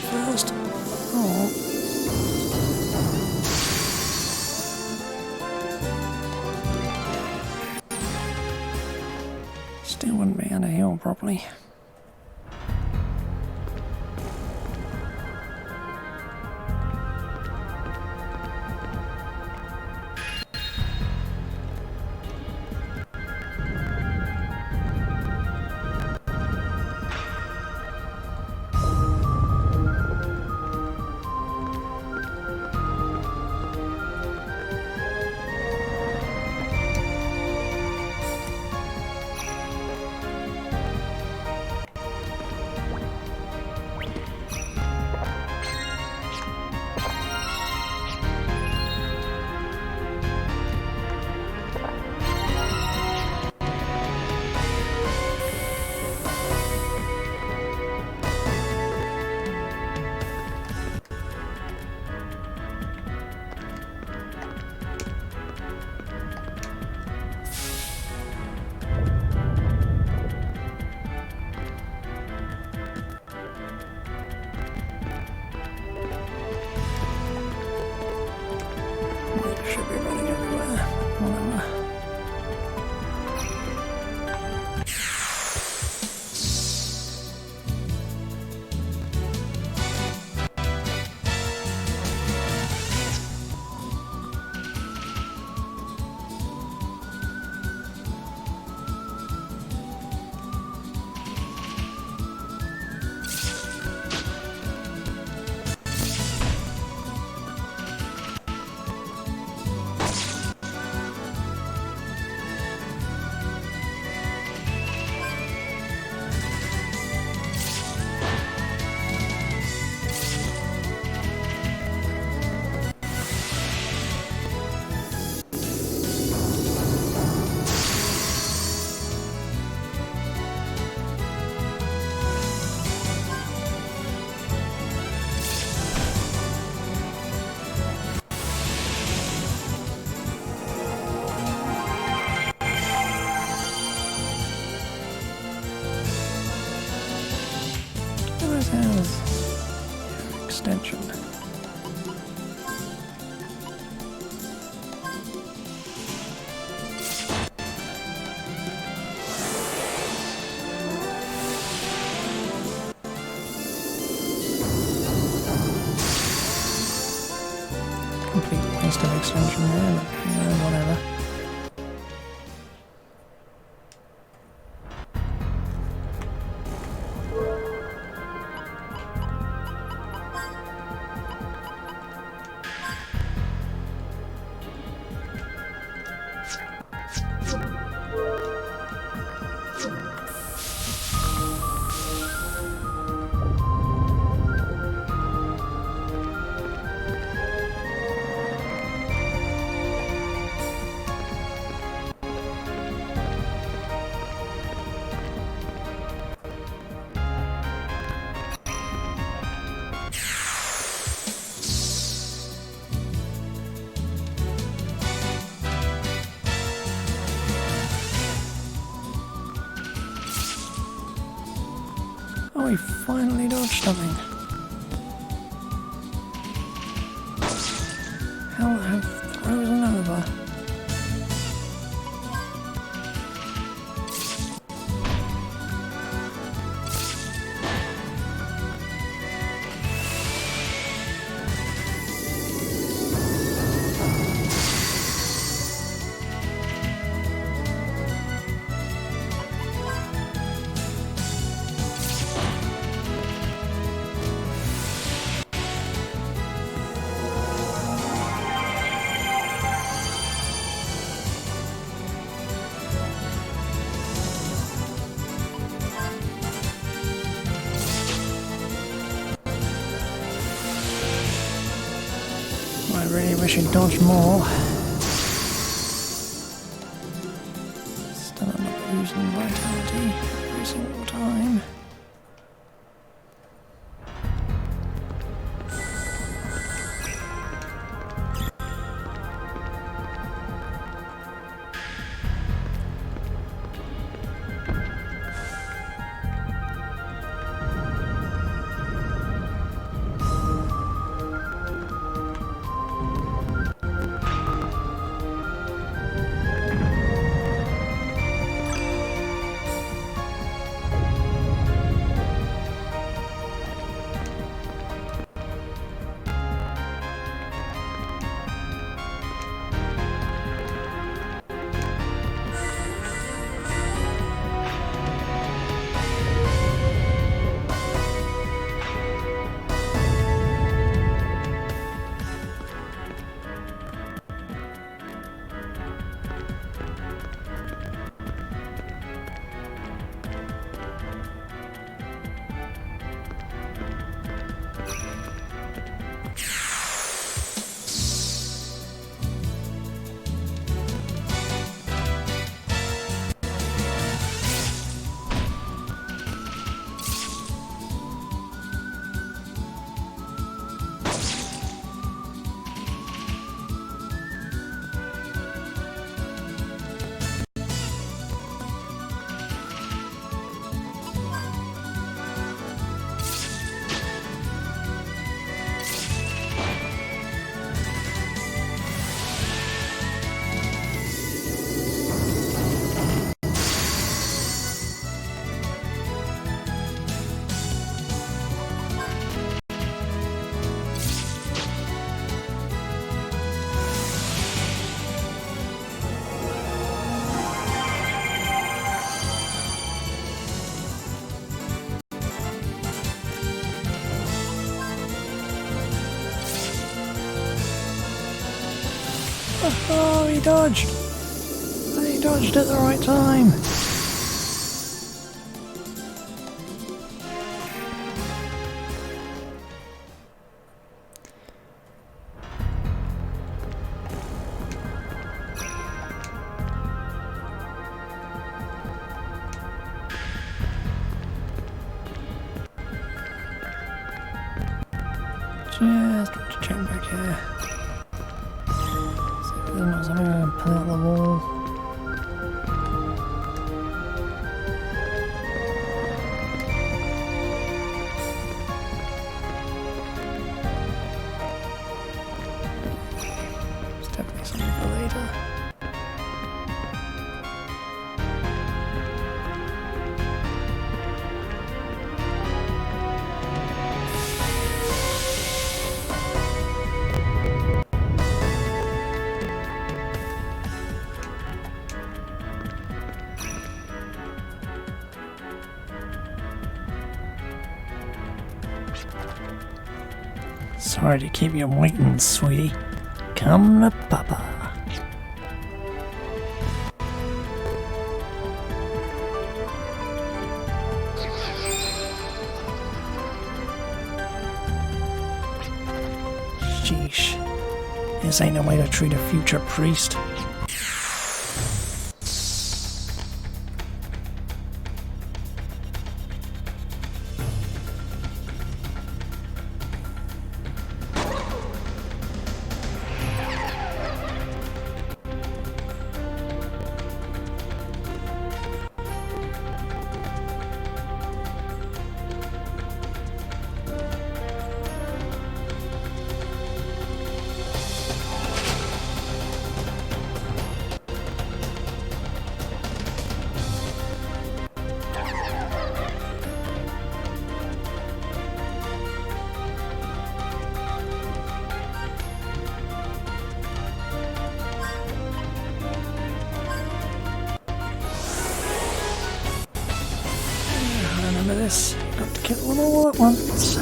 First. Oh. Still wouldn't be able to heal properly. says extentension. Complete waste of extension there, but whatever. Oh, we finally dodged something. Hell have frozen over. I really wish he'd dodged more. Still I'm not losing vitality every single time. Oh, he dodged! He dodged at the right time! Just want to check back here. See if there's not something I can pull out the wall. Sorry to keep you waiting, sweetie. Come to Papa. Sheesh. This ain't no way to treat a future priest. Remember this. Got to kill them all at once.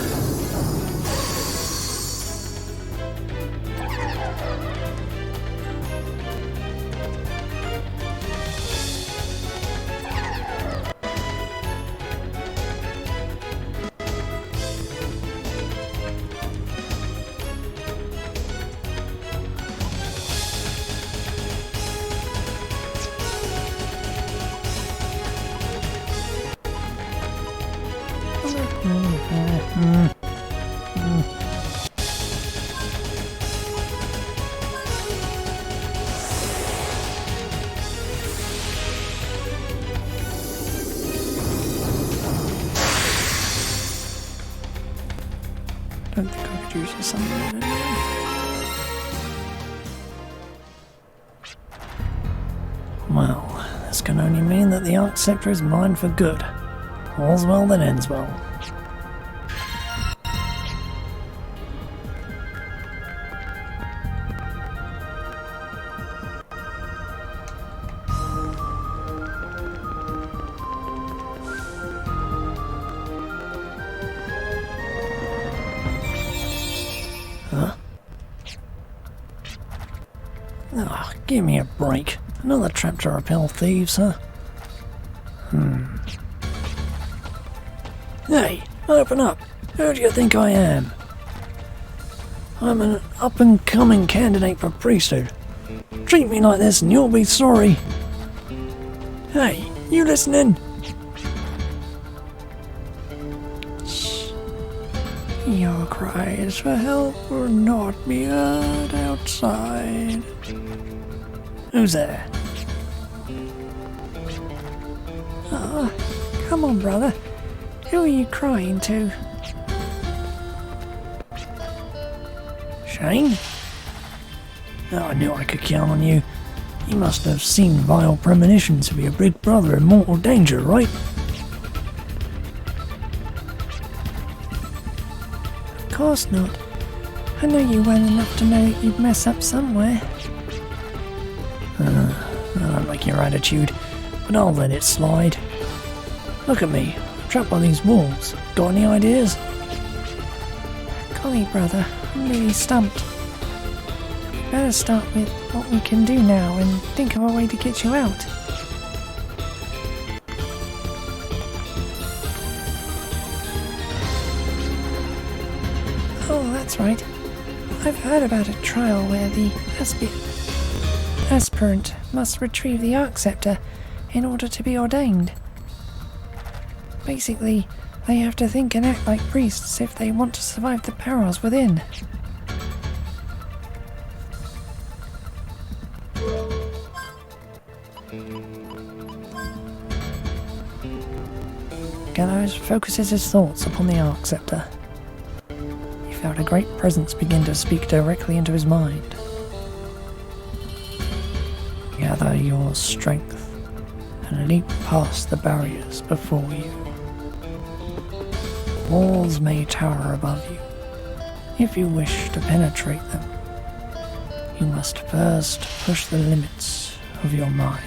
Don't think I could use this anyway. Well, this can only mean that the Arc Scepter is mine for good. All's well that ends well. Huh? Ah, give me a break. Another trap to repel thieves, huh? Hey, open up. Who do you think I am? I'm an up-and-coming candidate for priesthood. Treat me like this and you'll be sorry. Hey, you listening? Your cries for help will not be heard outside. Who's there? Oh, come on, brother. Who are you crying to? Shane? Oh, I knew I could count on you. You must have seen vile premonitions of your big brother in mortal danger, right? Of course not. I know you well enough to know that you'd mess up somewhere. I don't like your attitude, but I'll let it slide. Look at me, trapped by these wolves. Got any ideas? Golly, brother, I'm really stumped. Better start with what we can do now and think of a way to get you out. Oh, that's right. I've heard about a trial where the aspirant must retrieve the Arc Scepter in order to be ordained. Basically, they have to think and act like priests if they want to survive the perils within. Gallows focuses his thoughts upon the Arc Scepter. He felt a great presence begin to speak directly into his mind. Gather your strength and leap past the barriers before you. Walls may tower above you. If you wish to penetrate them, you must first push the limits of your mind.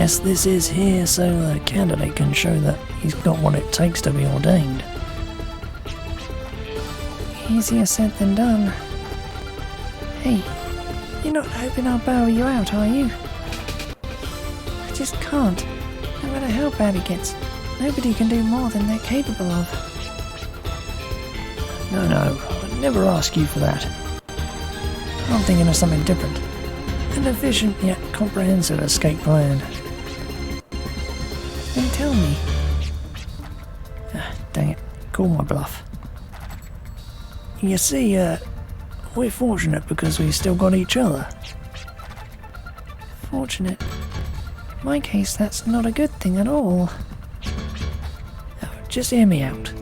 guess this is here so the candidate can show that he's got what it takes to be ordained. Easier said than done. Hey, you're not hoping I'll bail you out, are you? I just can't. No matter how bad it gets, nobody can do more than they're capable of. No, I'd never ask you for that. I'm thinking of something different. An efficient yet comprehensive escape plan. Then tell me. Dang it, call my bluff. You see, we're fortunate because we still got each other. Fortunate? In my case, that's not a good thing at all. Now, just hear me out.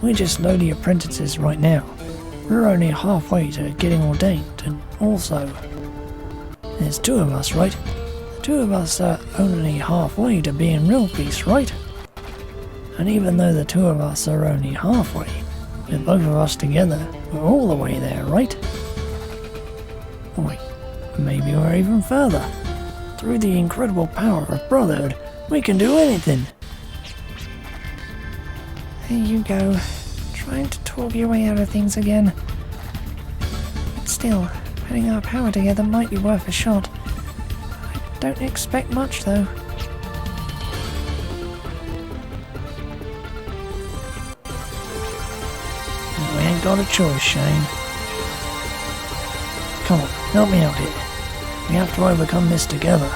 We're just lowly apprentices right now. We're only halfway to getting ordained, and also, there's two of us, right? The two of us are only halfway to being real priests, right? And even though the two of us are only halfway, with both of us together, we're all the way there, right? Wait, maybe we're even further. Through the incredible power of brotherhood, we can do anything. There you go, trying to talk your way out of things again. But still, putting our power together might be worth a shot. I don't expect much, though. We ain't got a choice, Shane. Come on, help me out here. We have to overcome this together.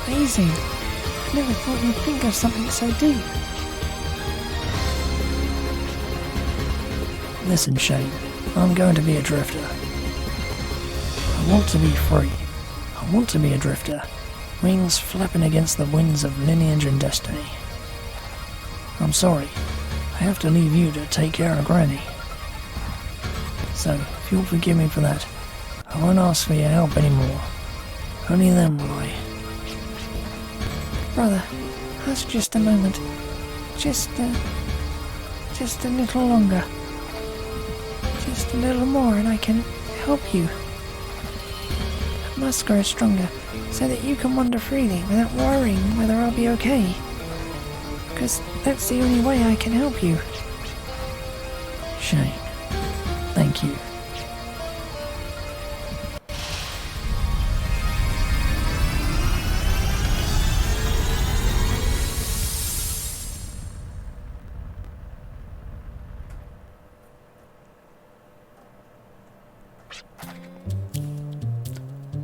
Amazing. I never thought you'd think of something so deep. Listen, Shane, I'm going to be a drifter. I want to be free. I want to be a drifter. Wings flapping against the winds of lineage and destiny. I'm sorry. I have to leave you to take care of Granny. So, if you'll forgive me for that, I won't ask for your help anymore. Only then will I. Brother, that's just a moment. Just a little longer. Just a little more and I can help you. I must grow stronger so that you can wander freely without worrying whether I'll be okay. Because that's the only way I can help you. Shane, thank you.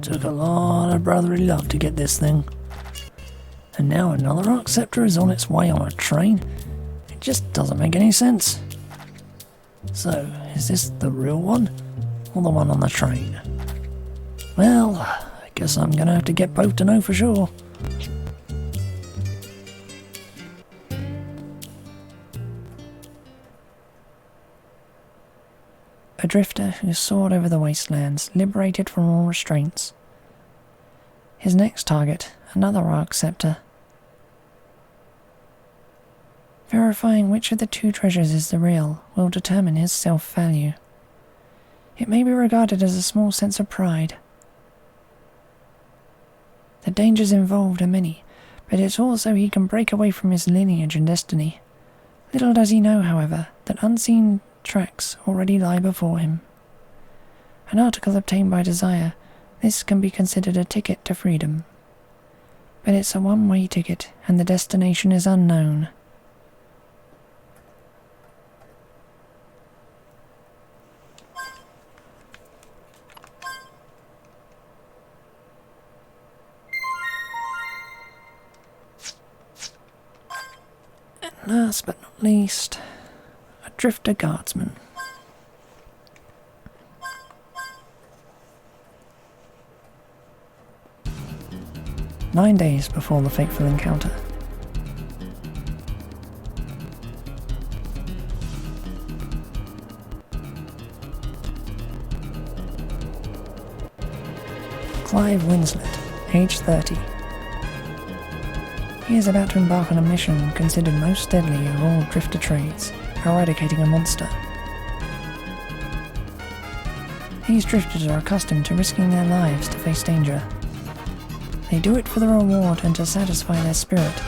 Took a lot of brotherly love to get this thing. And now another Arc Scepter is on its way on a train? It just doesn't make any sense. So, is this the real one? Or the one on the train? Well, I guess I'm gonna have to get both to know for sure. A drifter who soared over the wastelands, liberated from all restraints. His next target, another Arc Scepter. Verifying which of the two treasures is the real will determine his self-value. It may be regarded as a small sense of pride. The dangers involved are many, but it's also he can break away from his lineage and destiny. Little does he know, however, that unseen tracks already lie before him. An article obtained by desire, this can be considered a ticket to freedom. But it's a one-way ticket, and the destination is unknown. Last but not least, a drifter guardsman. "9 days before the fateful encounter. Clive Winslet, age 30. He is about to embark on a mission considered most deadly of all drifter trades, eradicating a monster, These drifters are accustomed to risking their lives to face danger. They do it for the reward and to satisfy their spirit.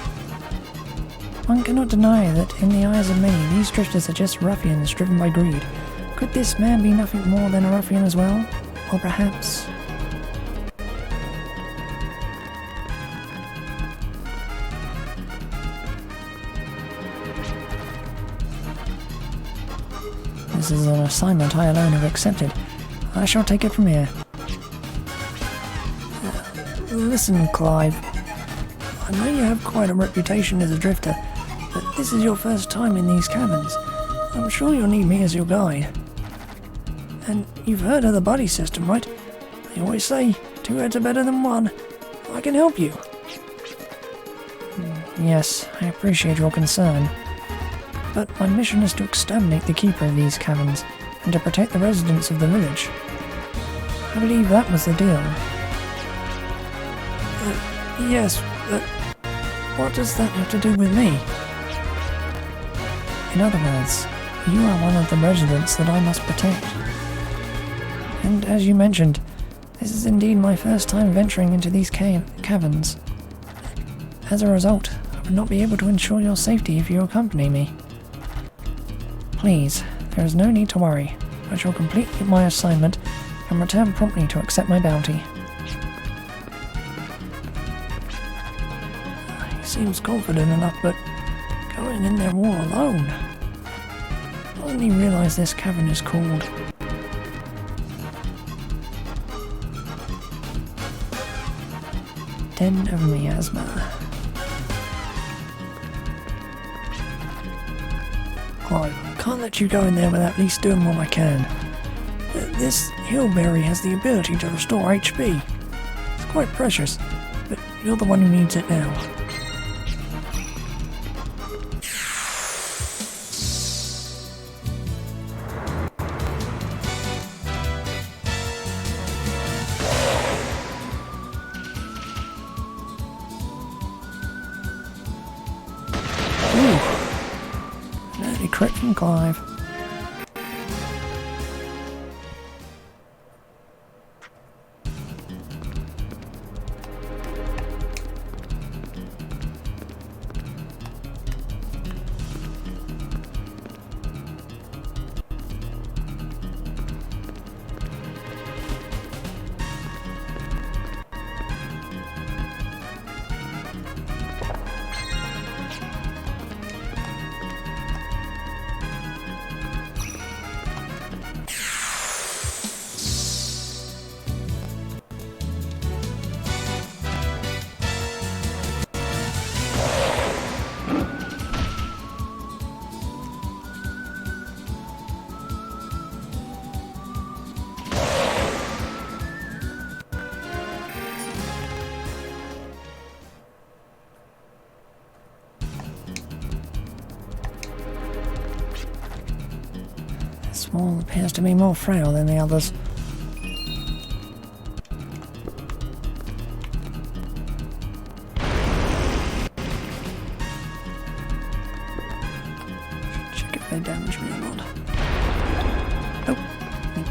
One cannot deny that in the eyes of many, these drifters are just ruffians driven by greed. Could this man be nothing more than a ruffian as well? Or perhaps... This is an assignment I alone have accepted. I shall take it from here. Listen, Clive. I know you have quite a reputation as a drifter, but this is your first time in these caverns. I'm sure you'll need me as your guide. And you've heard of the buddy system, right? They always say, 2 heads are better than 1. I can help you. Yes, I appreciate your concern. But my mission is to exterminate the keeper of these caverns, and to protect the residents of the village. I believe that was the deal. Yes, but what does that have to do with me? In other words, you are one of the residents that I must protect. And as you mentioned, this is indeed my first time venturing into these caverns. As a result, I would not be able to ensure your safety if you accompany me. Please, there is no need to worry. I shall complete my assignment and return promptly to accept my bounty. He seems confident enough, but going in there all alone. Doesn't he realize this cavern is called... Den of Miasma. Clive, I can't let you go in there without at least doing what I can. This hillberry has the ability to restore HP. It's quite precious, but you're the one who needs it now. Ooh. An early crit from Clive. This wall appears to be more frail than the others. Should check if they damage me or not. Oh, neat.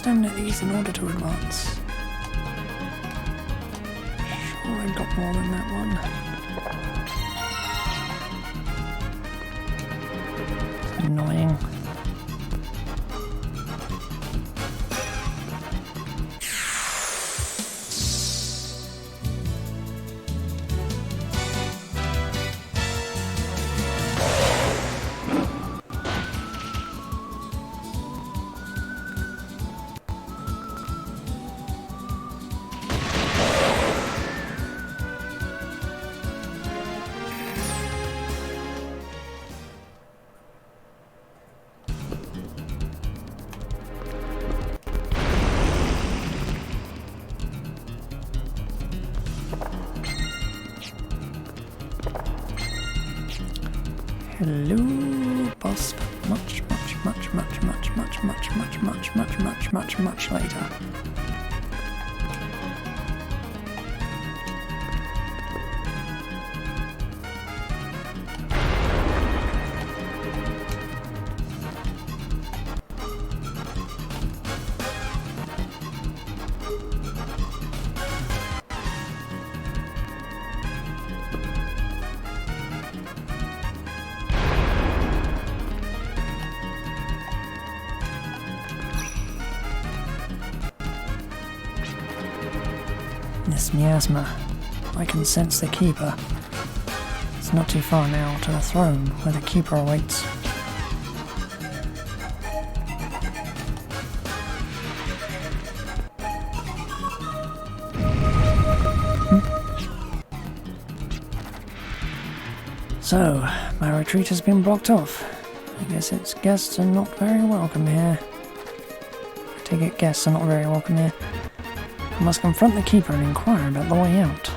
exterminate these in order to advance. Sure, I got more than that one. It's annoying. Hello, boss. Much later. This miasma. I can sense the Keeper. It's not too far now to the throne where the Keeper awaits. So, my retreat has been blocked off. I guess its guests are not very welcome here. I take it guests are not very welcome here. I must confront the Keeper and inquire about the way out.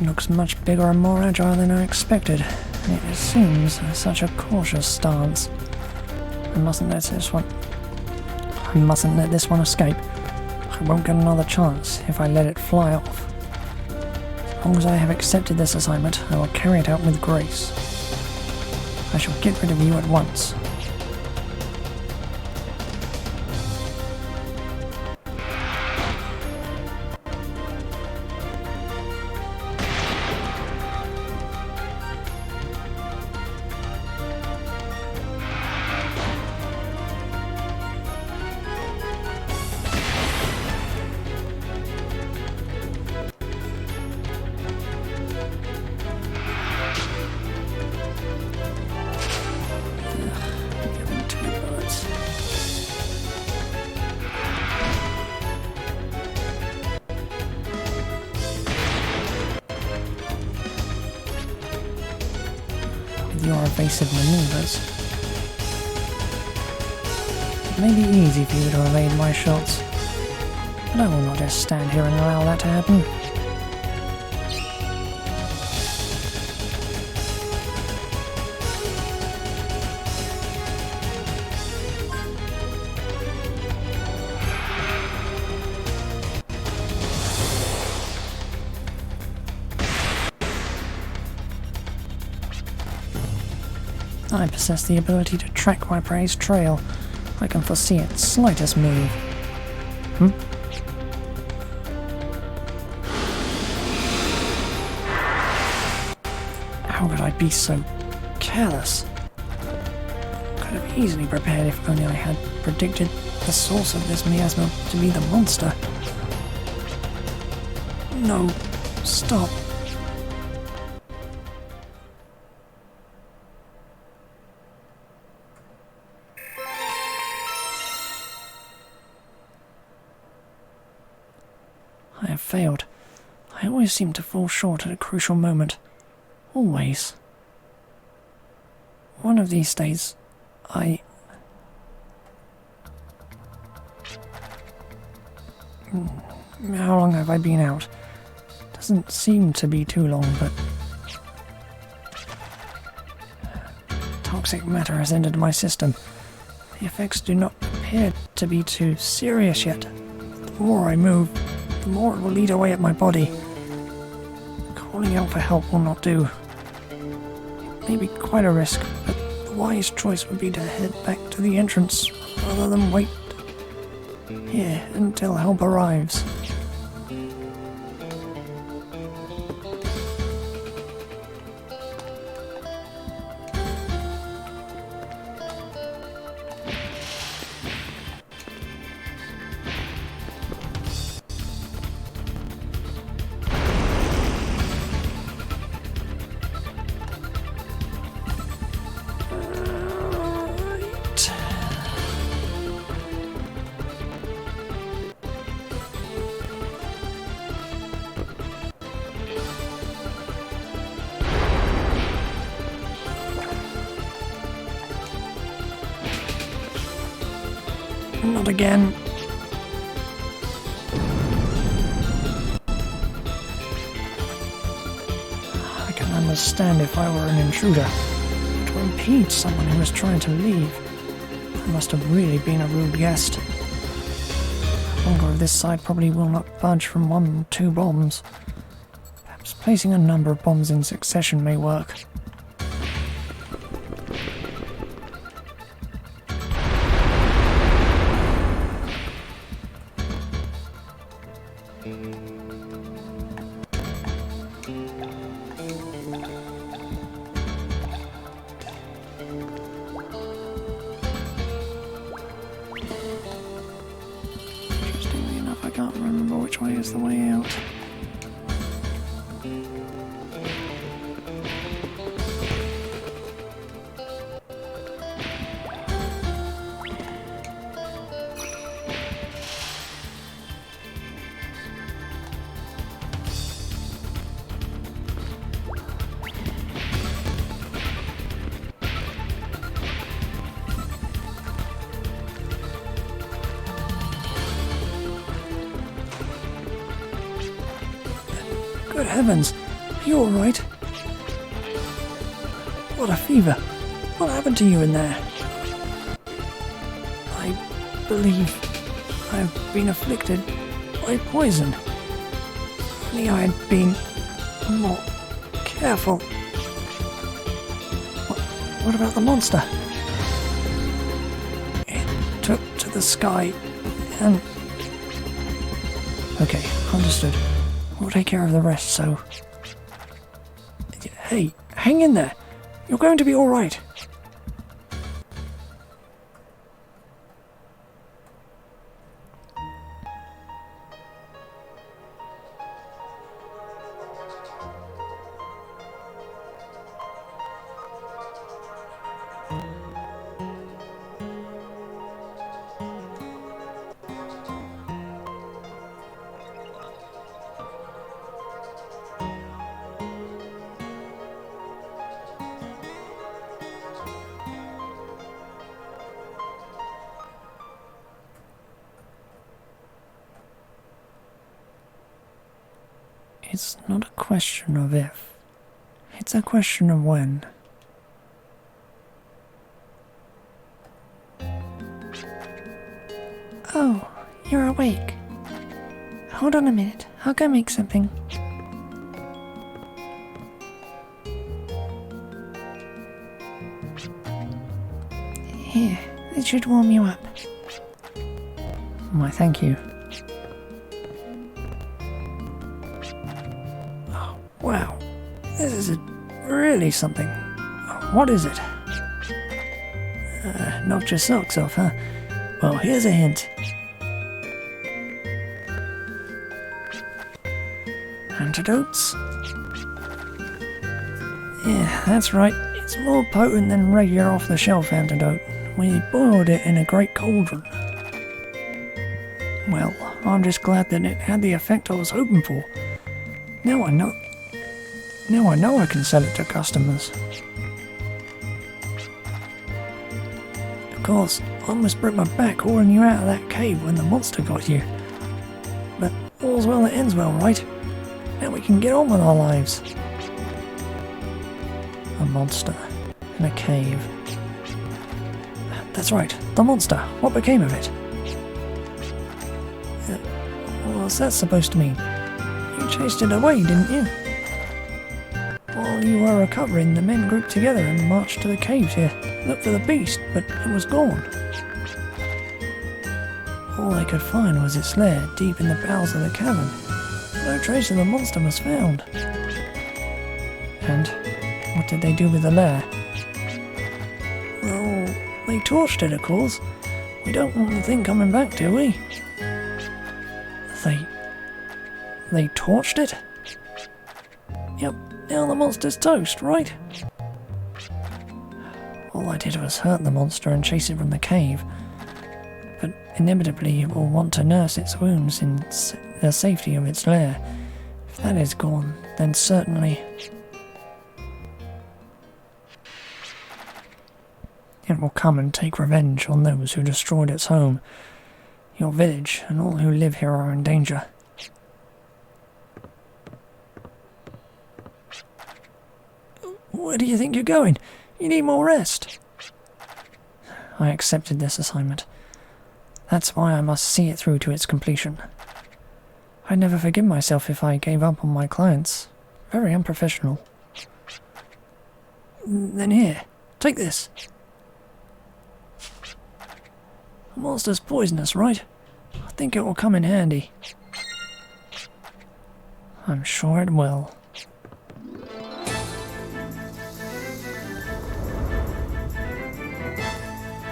It looks much bigger and more agile than I expected. It assumes such a cautious stance. I mustn't let this one escape. I won't get another chance if I let it fly off. As long as I have accepted this assignment, I will carry it out with grace. I shall get rid of you at once. Your evasive maneuvers. It may be easy for you to evade my shots, but I will not just stand here and allow that to happen. I possess the ability to track my prey's trail. I can foresee its slightest move. How could I be so careless? Could have easily prepared if only I had predicted the source of this miasma to be the monster. No, stop. I have failed. I always seem to fall short at a crucial moment. Always. One of these days, How long have I been out? Does doesn't seem to be too long, but toxic matter has entered my system. The effects do not appear to be too serious yet. The more I move, the more it will eat away at my body. Calling out for help will not do. It may be quite a risk, but the wise choice would be to head back to the entrance rather than wait here until help arrives. Not again. I can understand if I were an intruder. To impede someone who was trying to leave, I must have really been a rude guest. The longer of this side probably will not budge from 1 or 2 bombs. Perhaps placing a number of bombs in succession may work. Interestingly enough, I can't remember which way is the way out. Good heavens, are you alright? What a fever. What happened to you in there? I believe I've been afflicted by poison. If only I had been more careful. What about the monster? It took to the sky and... Okay, understood. We'll take care of the rest, so... Hey, hang in there. You're going to be alright. It's not a question of if. It's a question of when. Oh, you're awake. Hold on a minute, I'll go make something. Here, it should warm you up. Why, thank you. Oh, wow. This is really something. What is it? Knocked your socks off, huh? Well, here's a hint. Antidotes? Yeah, that's right. It's more potent than regular off-the-shelf antidote. We boiled it in a great cauldron. Well, I'm just glad that it had the effect I was hoping for. Now I know I can sell it to customers. Of course, I almost broke my back hauling you out of that cave when the monster got you. But all's well that ends well, right? Now we can get on with our lives. A monster in a cave. That's right, the monster. What became of it? What's that supposed to mean? You chased it away, didn't you? While you were recovering, the men grouped together and marched to the cave to look for the beast, but it was gone. All they could find was its lair deep in the bowels of the cavern. No trace of the monster was found. And what did they do with the lair? Well, they torched it, of course. We don't want the thing coming back, do we? They torched it? Yep, now the monster's toast, right? All I did was hurt the monster and chase it from the cave. But inevitably it will want to nurse its wounds in the safety of its lair. If that is gone, then certainly it will come and take revenge on those who destroyed its home. Your village and all who live here are in danger. Where do you think you're going? You need more rest. I accepted this assignment. That's why I must see it through to its completion. I'd never forgive myself if I gave up on my clients. Very unprofessional. Then here, take this. The monster's poisonous, right? I think it will come in handy. I'm sure it will.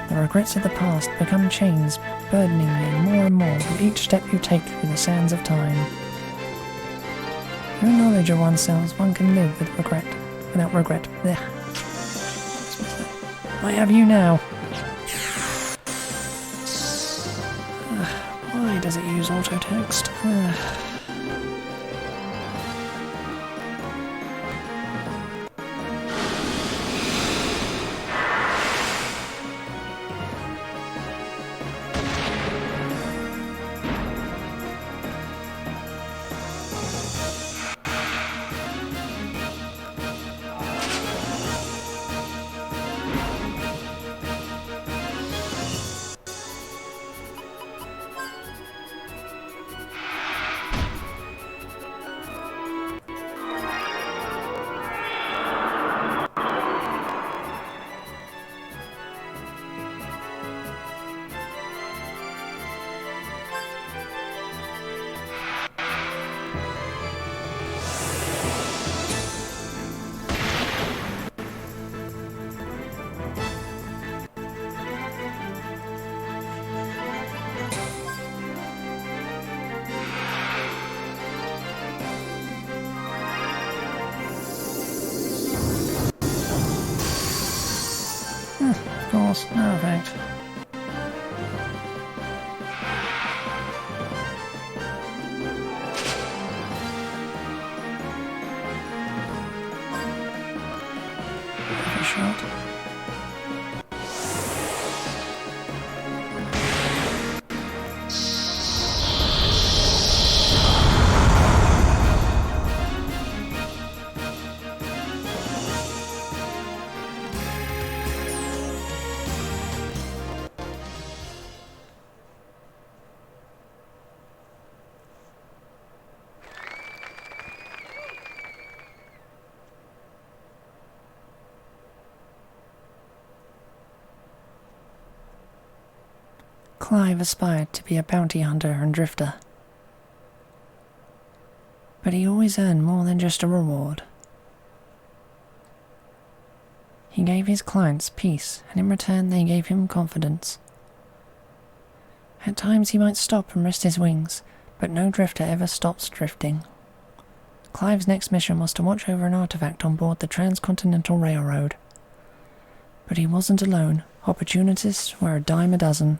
The regrets of the past become chains, burdening you more and more with each step you take through the sands of time. Through knowledge of oneself, one can live with regret, without regret. Blech. I have you now. Why does it use auto-text? Of course, no effect. Have a shot. Clive aspired to be a bounty hunter and drifter. But he always earned more than just a reward. He gave his clients peace, and in return they gave him confidence. At times he might stop and rest his wings, but no drifter ever stops drifting. Clive's next mission was to watch over an artifact on board the Transcontinental Railroad. But he wasn't alone. Opportunities were a dime a dozen.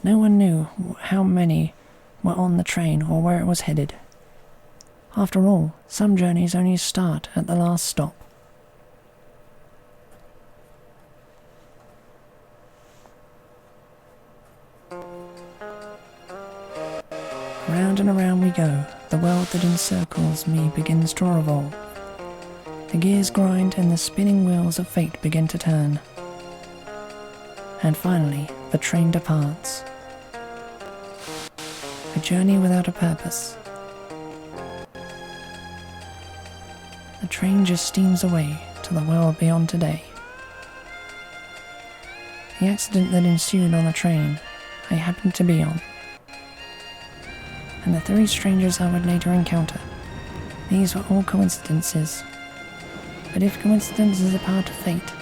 No one knew how many were on the train or where it was headed. After all, some journeys only start at the last stop. Round and around we go, The world that encircles me begins to revolve. The gears grind and the spinning wheels of fate begin to turn. And finally, the train departs. A journey without a purpose. The train just steams away to the world beyond today. The accident that ensued on the train I happened to be on, and the 3 strangers I would later encounter, these were all coincidences. But if coincidence is a part of fate,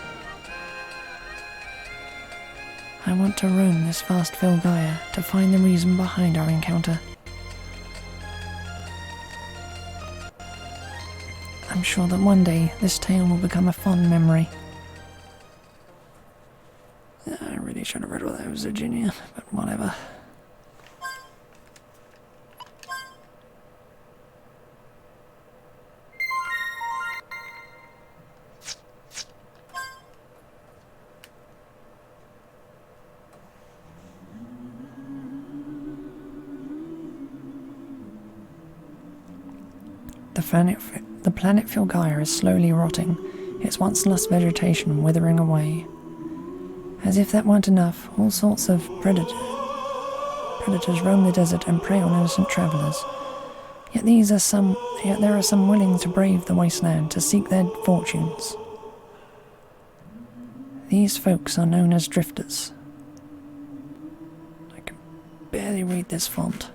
I want to roam this vast Filgaia to find the reason behind our encounter. I'm sure that one day this tale will become a fond memory. I really should have read what that was, Virginia, but whatever. The planet Filgaia is slowly rotting, its once lush vegetation withering away. As if that weren't enough, all sorts of predators roam the desert and prey on innocent travellers. Yet there are some willing to brave the wasteland to seek their fortunes. These folks are known as drifters. I can barely read this font.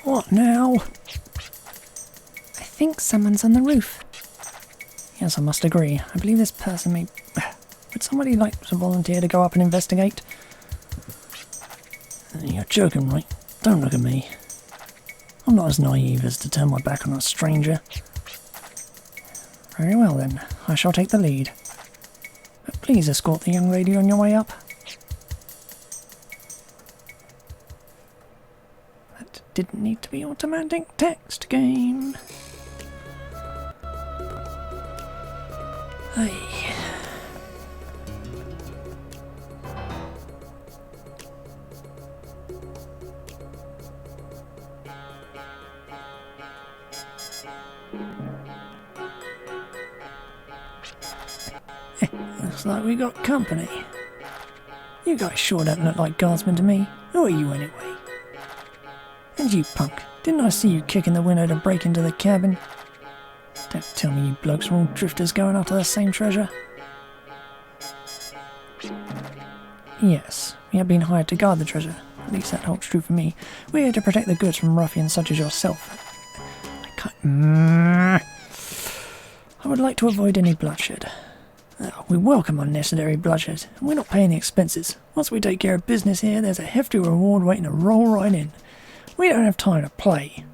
What now? I think someone's on the roof. Yes, I must agree. I believe this person may... Would somebody like to volunteer to go up and investigate? You're joking, right? Don't look at me. I'm not as naive as to turn my back on a stranger. Very well then, I shall take the lead. But please escort the young lady on your way up. That didn't need to be automatic text game. Hey. Looks like we got company. You guys sure don't look like guardsmen to me. Who are you anyway? And you punk, didn't I see you kicking the window to break into the cabin? Don't tell me you blokes are all drifters going after the same treasure. Yes, we have been hired to guard the treasure. At least that holds true for me. We're here to protect the goods from ruffians such as yourself. I would like to avoid any bloodshed. We welcome unnecessary bloodshed, and we're not paying the expenses. Once we take care of business here, there's a hefty reward waiting to roll right in. We don't have time to play.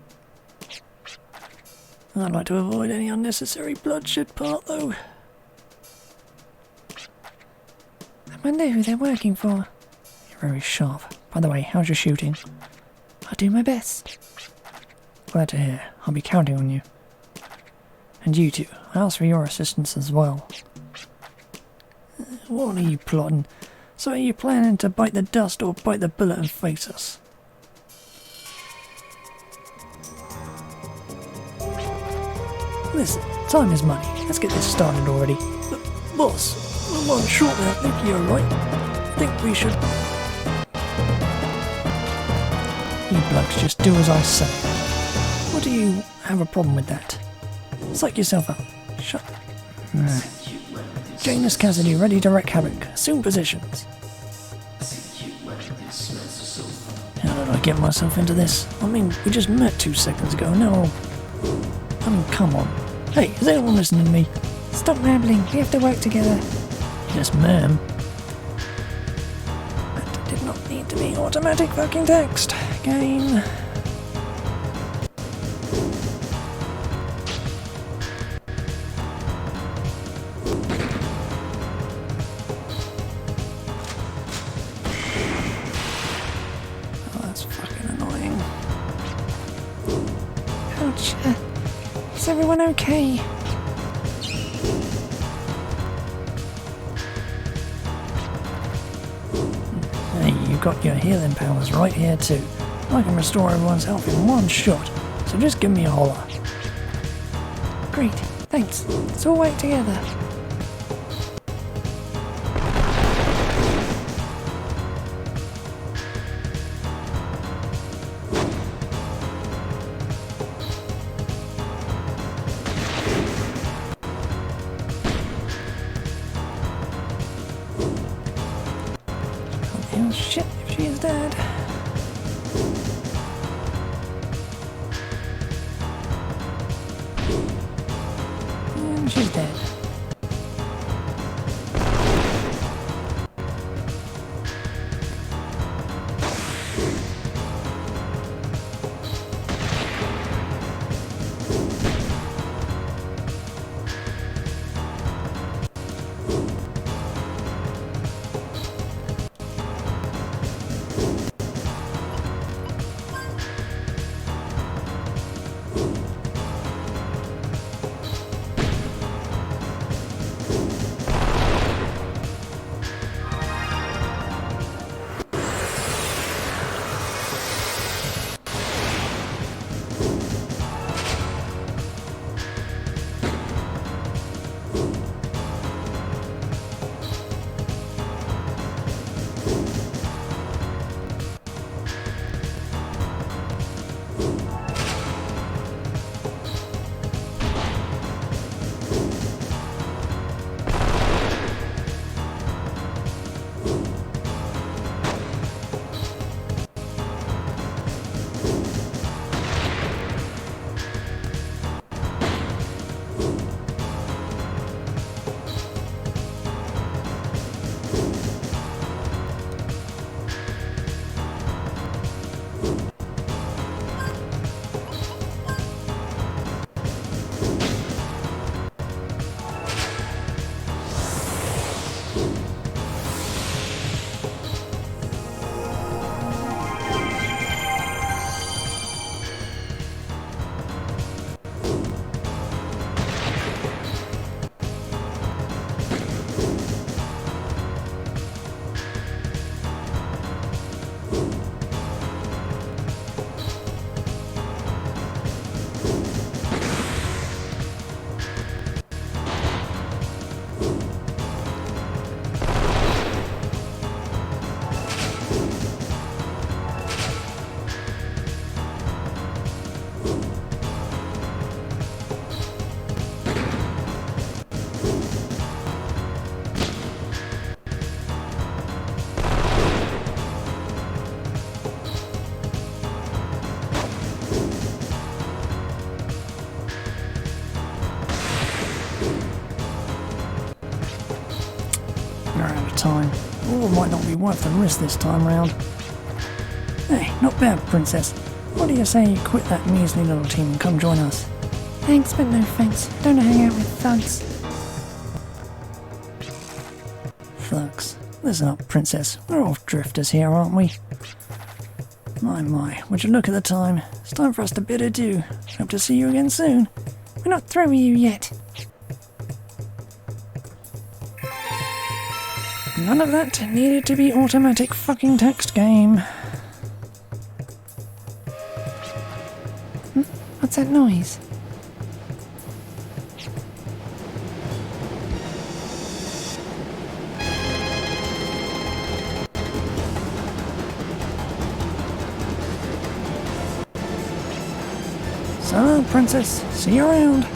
I'd like to avoid any unnecessary bloodshed part, though. I wonder who they're working for. You're very sharp. By the way, how's your shooting? I'll do my best. Glad to hear. I'll be counting on you. And you two, I ask for your assistance as well. What are you plotting? So are you planning to bite the dust or bite the bullet and face us? Listen, time is money. Let's get this started already. But, boss, I'm one short now. I think you're right. I think we should... You blokes just do as I say. What do you have a problem with that? Psych yourself up. Shut up. Janus Cassidy, ready to wreak havoc. Assume positions. How did I get myself into this? I mean, we just met 2 seconds ago. Now, I mean, come on. Hey, is anyone listening to me? Stop rambling. We have to work together. Yes, ma'am. That did not need to be automatic fucking text. Game. Ouch. Is everyone okay? Hey, you got your healing powers right here too. I can restore everyone's health in one shot, so just give me a holler. Great, thanks. Let's all work together. Oh shit, if she is dead. And she's dead. You're out of time. All might not be worth the risk this time round. Hey, not bad, Princess. What do you say you quit that measly little team and come join us? Thanks, but no thanks. Don't hang out with thugs. Thugs. Listen up, Princess. We're all drifters here, aren't we? My, would you look at the time? It's time for us to bid adieu. Hope to see you again soon. We're not through with you yet. None of that needed to be automatic fucking text game. What's that noise? So, Princess, see you around.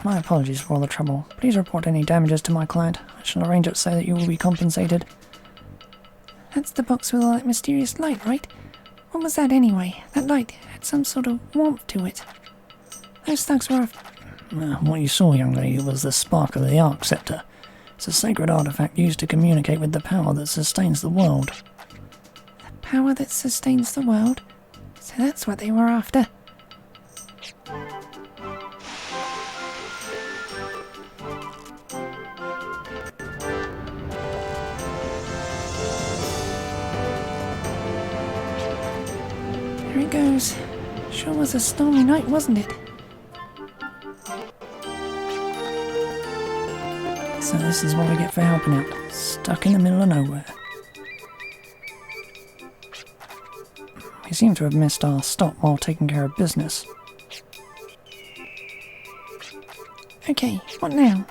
My apologies for all the trouble. Please report any damages to my client. I shall arrange it so that you will be compensated. That's the box with all that mysterious light, right? What was that anyway? That light had some sort of warmth to it. Those thugs were What you saw, young lady, was the spark of the Arc Scepter. It's a sacred artifact used to communicate with the power that sustains the world. The power that sustains the world? So that's what they were after. There it goes. Sure was a stormy night, wasn't it? So this is what we get for helping out. Stuck in the middle of nowhere. We seem to have missed our stop while taking care of business. Okay, what now?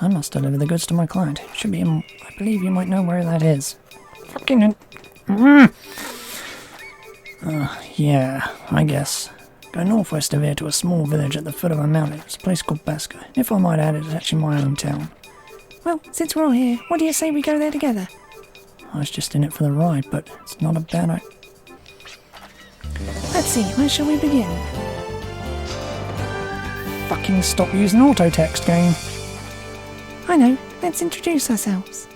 I must deliver the goods to my client. It should be in... I believe you might know where that is. Fucking... yeah, I guess. Go northwest of here to a small village at the foot of a mountain. It's a place called Baska. If I might add, it's actually my hometown. Well, since we're all here, what do you say we go there together? I was just in it for the ride, but it's not a bad idea. Let's see, where shall we begin? Fucking stop using auto text game. I know, let's introduce ourselves.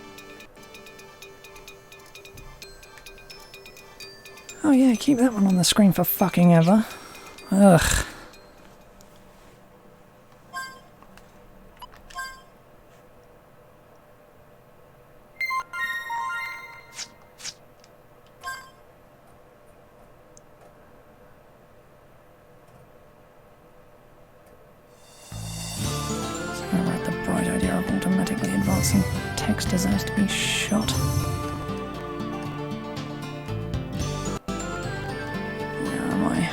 Oh yeah, keep that one on the screen for fucking ever. Ugh. Alright, the bright idea of automatically advancing text deserves to be shot. Where am I?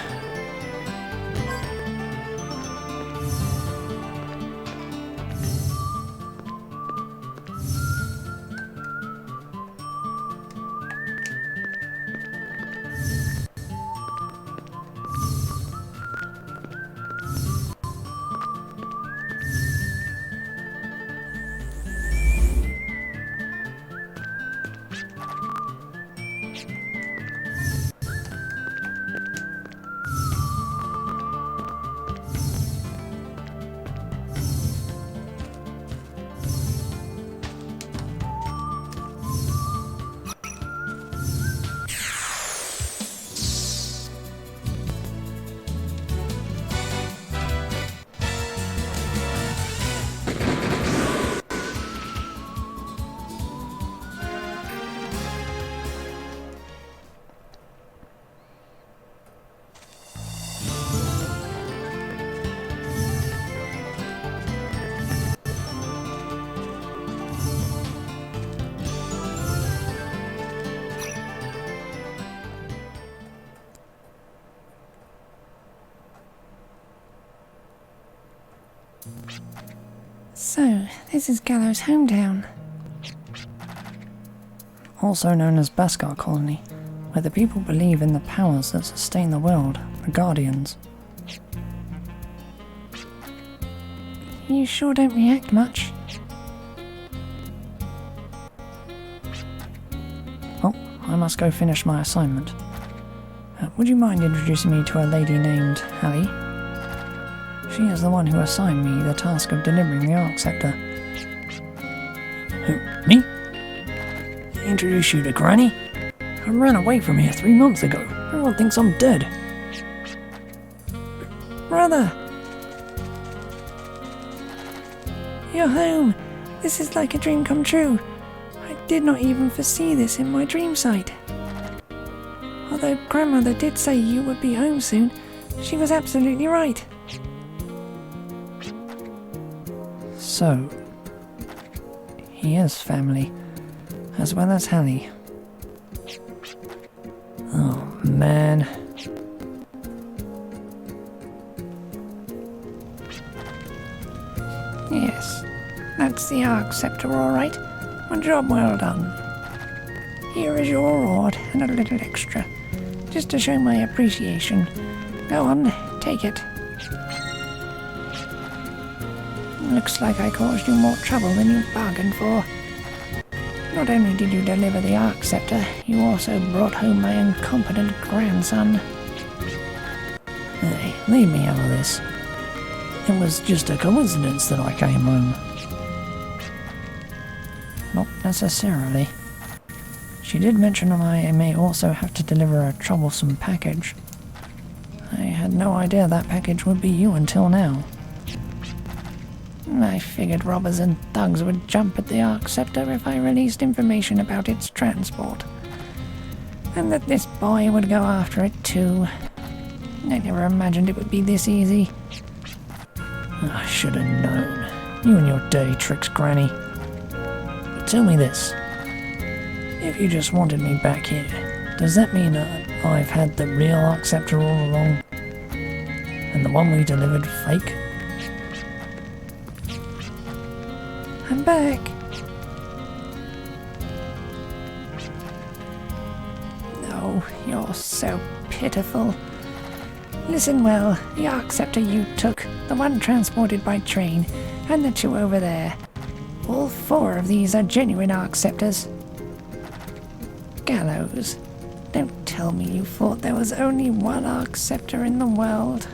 So, this is Gallo's hometown. Also known as Baskar Colony. where the people believe in the powers that sustain the world, the Guardians. You sure don't react much. Well, I must go finish my assignment. Would you mind introducing me to a lady named Hallie? She is the one who assigned me the task of delivering the Arc Scepter. Who, me? Introduce you to Granny? I ran away from here 3 months ago. Everyone thinks I'm dead. Brother! You're home! This is like a dream come true. I did not even foresee this in my dream sight. Although Grandmother did say you would be home soon, she was absolutely right. So, he is family, as well as Hallie. Oh, man. Yes, that's the Arc Scepter, all right. A job well done. Here is your reward and a little extra, just to show my appreciation. Go on, take it. Looks like I caused you more trouble than you bargained for. Not only did you deliver the Arc Scepter, you also brought home my incompetent grandson. Hey, leave me out of this. It was just a coincidence that I came home. Not necessarily. She did mention I may also have to deliver a troublesome package. I had no idea that package would be you until now. I figured robbers and thugs would jump at the Arc Scepter if I released information about its transport. And that this boy would go after it too. I never imagined it would be this easy. I should have known. You and your dirty tricks, Granny. But tell me this. If you just wanted me back here, does that mean that I've had the real Arc Scepter all along? And the one we delivered fake? I'm back. Oh, you're so pitiful. Listen well, the Arc Scepter you took, the one transported by train, and the two over there. All 4 of these are genuine Arc Scepters. Gallows, don't tell me you thought there was only one Arc Scepter in the world.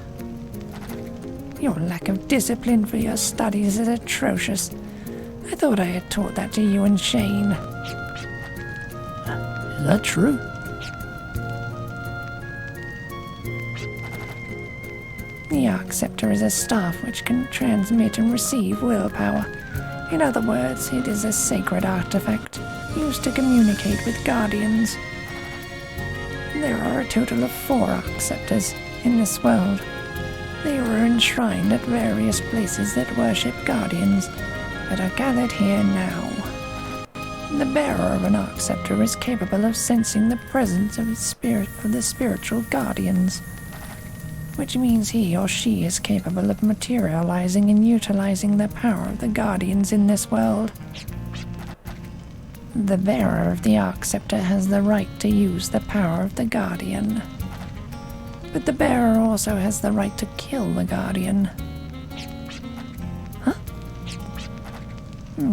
Your lack of discipline for your studies is atrocious. I thought I had taught that to you and Shane. Is that true? The Arc Scepter is a staff which can transmit and receive willpower. In other words, it is a sacred artifact used to communicate with Guardians. There are a total of 4 Arc Scepters in this world. They were enshrined at various places that worship Guardians, but are gathered here now. The bearer of an Arc Scepter is capable of sensing the presence of the spiritual Guardians, which means he or she is capable of materializing and utilizing the power of the Guardians in this world. The bearer of the Arc Scepter has the right to use the power of the Guardian, but the bearer also has the right to kill the Guardian. Huh?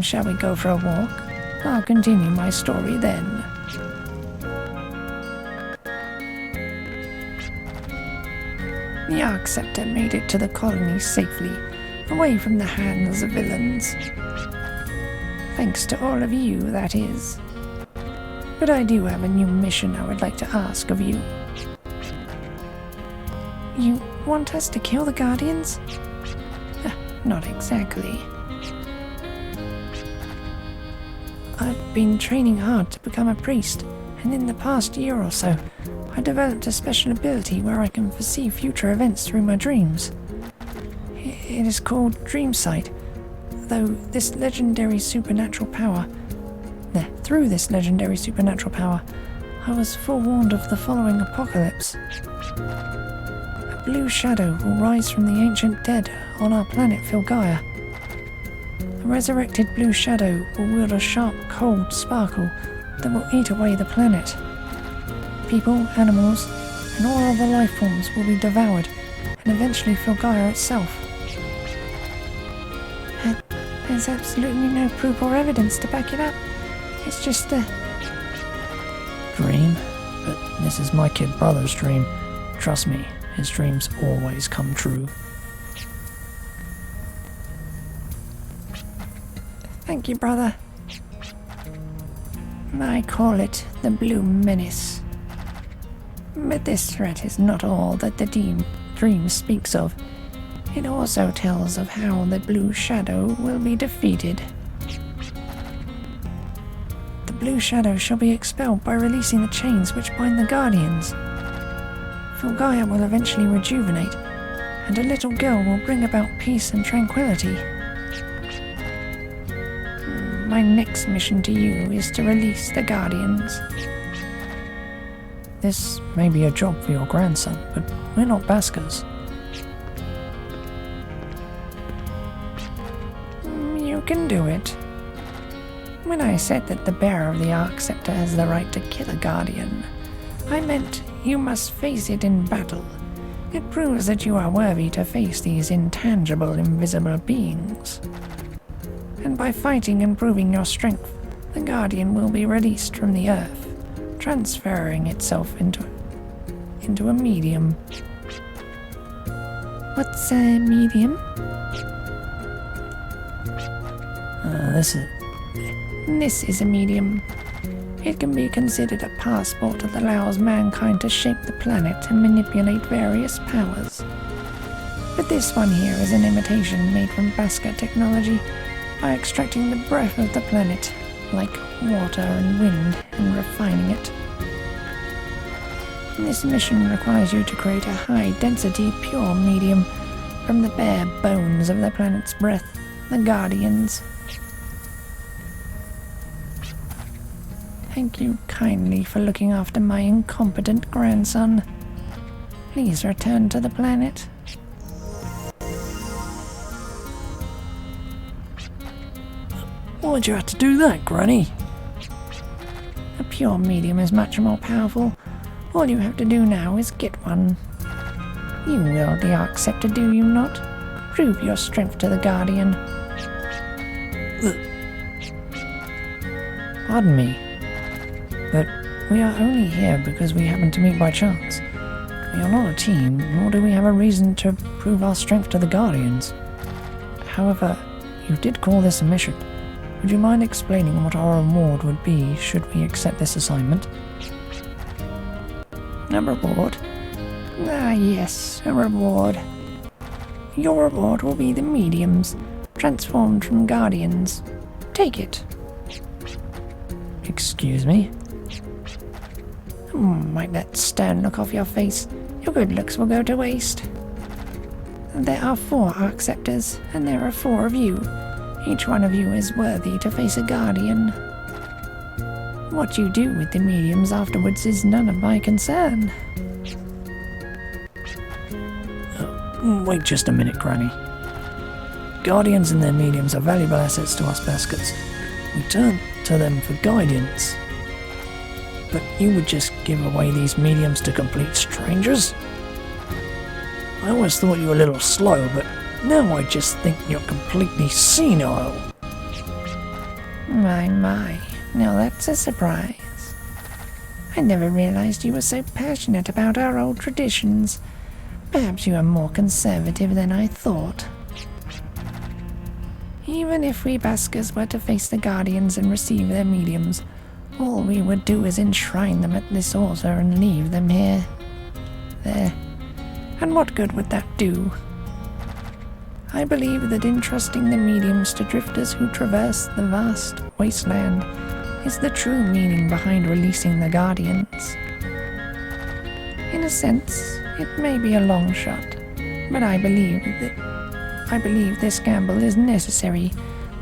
Shall we go for a walk? I'll continue my story then. The Arc Scepter made it to the colony safely, away from the hands of villains. Thanks to all of you, that is. But I do have a new mission I would like to ask of you. You want us to kill the Guardians? Not exactly. I've been training hard to become a priest, and in the past year or so, I developed a special ability where I can foresee future events through my dreams. It is called Dream Sight, though this legendary supernatural power... Through this legendary supernatural power, I was forewarned of the following apocalypse. A blue shadow will rise from the ancient dead on our planet Filgaia. The resurrected blue shadow will wield a sharp, cold sparkle that will eat away the planet. people, animals, and all other life forms will be devoured, and eventually Filgaia itself. There's absolutely no proof or evidence to back it up. It's just a dream? But this is my kid brother's dream. Trust me, his dreams always come true. Thank you, brother. I call it the Blue Menace. But this threat is not all that the dream speaks of. It also tells of how the Blue Shadow will be defeated. The Blue Shadow shall be expelled by releasing the chains which bind the Guardians. Filgaia will eventually rejuvenate, and a little girl will bring about peace and tranquility. My next mission to you is to release the Guardians. This may be a job for your grandson, but we're not Baskers. You can do it. When I said that the bearer of the Arc Scepter has the right to kill a Guardian, I meant you must face it in battle. It proves that you are worthy to face these intangible, invisible beings. And by fighting and proving your strength, the Guardian will be released from the Earth, transferring itself into a medium. What's a medium? This is a medium. It can be considered a passport that allows mankind to shape the planet and manipulate various powers. But this one here is an imitation made from Basker technology by extracting the breath of the planet, like water and wind, and refining it. This mission requires you to create a high-density pure medium from the bare bones of the planet's breath, the Guardians. Thank you kindly for looking after my incompetent grandson. Please return to the planet. Why'd you have to do that, Granny? A pure medium is much more powerful. All you have to do now is get one. You wield the Arc Scepter, do you not? Prove your strength to the Guardian. Pardon me, but we are only here because we happen to meet by chance. We are not a team, nor do we have a reason to prove our strength to the Guardians. However, you did call this a mission. Would you mind explaining what our reward would be should we accept this assignment? A reward? Ah yes, a reward. Your reward will be the mediums, transformed from Guardians. Take it. Excuse me? Wipe that stern look off your face. Your good looks will go to waste. There are 4 Arc Scepters, and there are 4 of you. Each one of you is worthy to face a Guardian. What you do with the mediums afterwards is none of my concern. Wait just a minute, Granny. Guardians and their mediums are valuable assets to us Baskers. We turn to them for guidance. But you would just give away these mediums to complete strangers? I always thought you were a little slow, but now I just think you're completely senile. My, now that's a surprise. I never realized you were so passionate about our old traditions. Perhaps you are more conservative than I thought. Even if we Baskers were to face the Guardians and receive their mediums, all we would do is enshrine them at this altar and leave them here. There. And what good would that do? I believe that entrusting the mediums to drifters who traverse the vast wasteland is the true meaning behind releasing the Guardians. In a sense, it may be a long shot, but I believe this gamble is necessary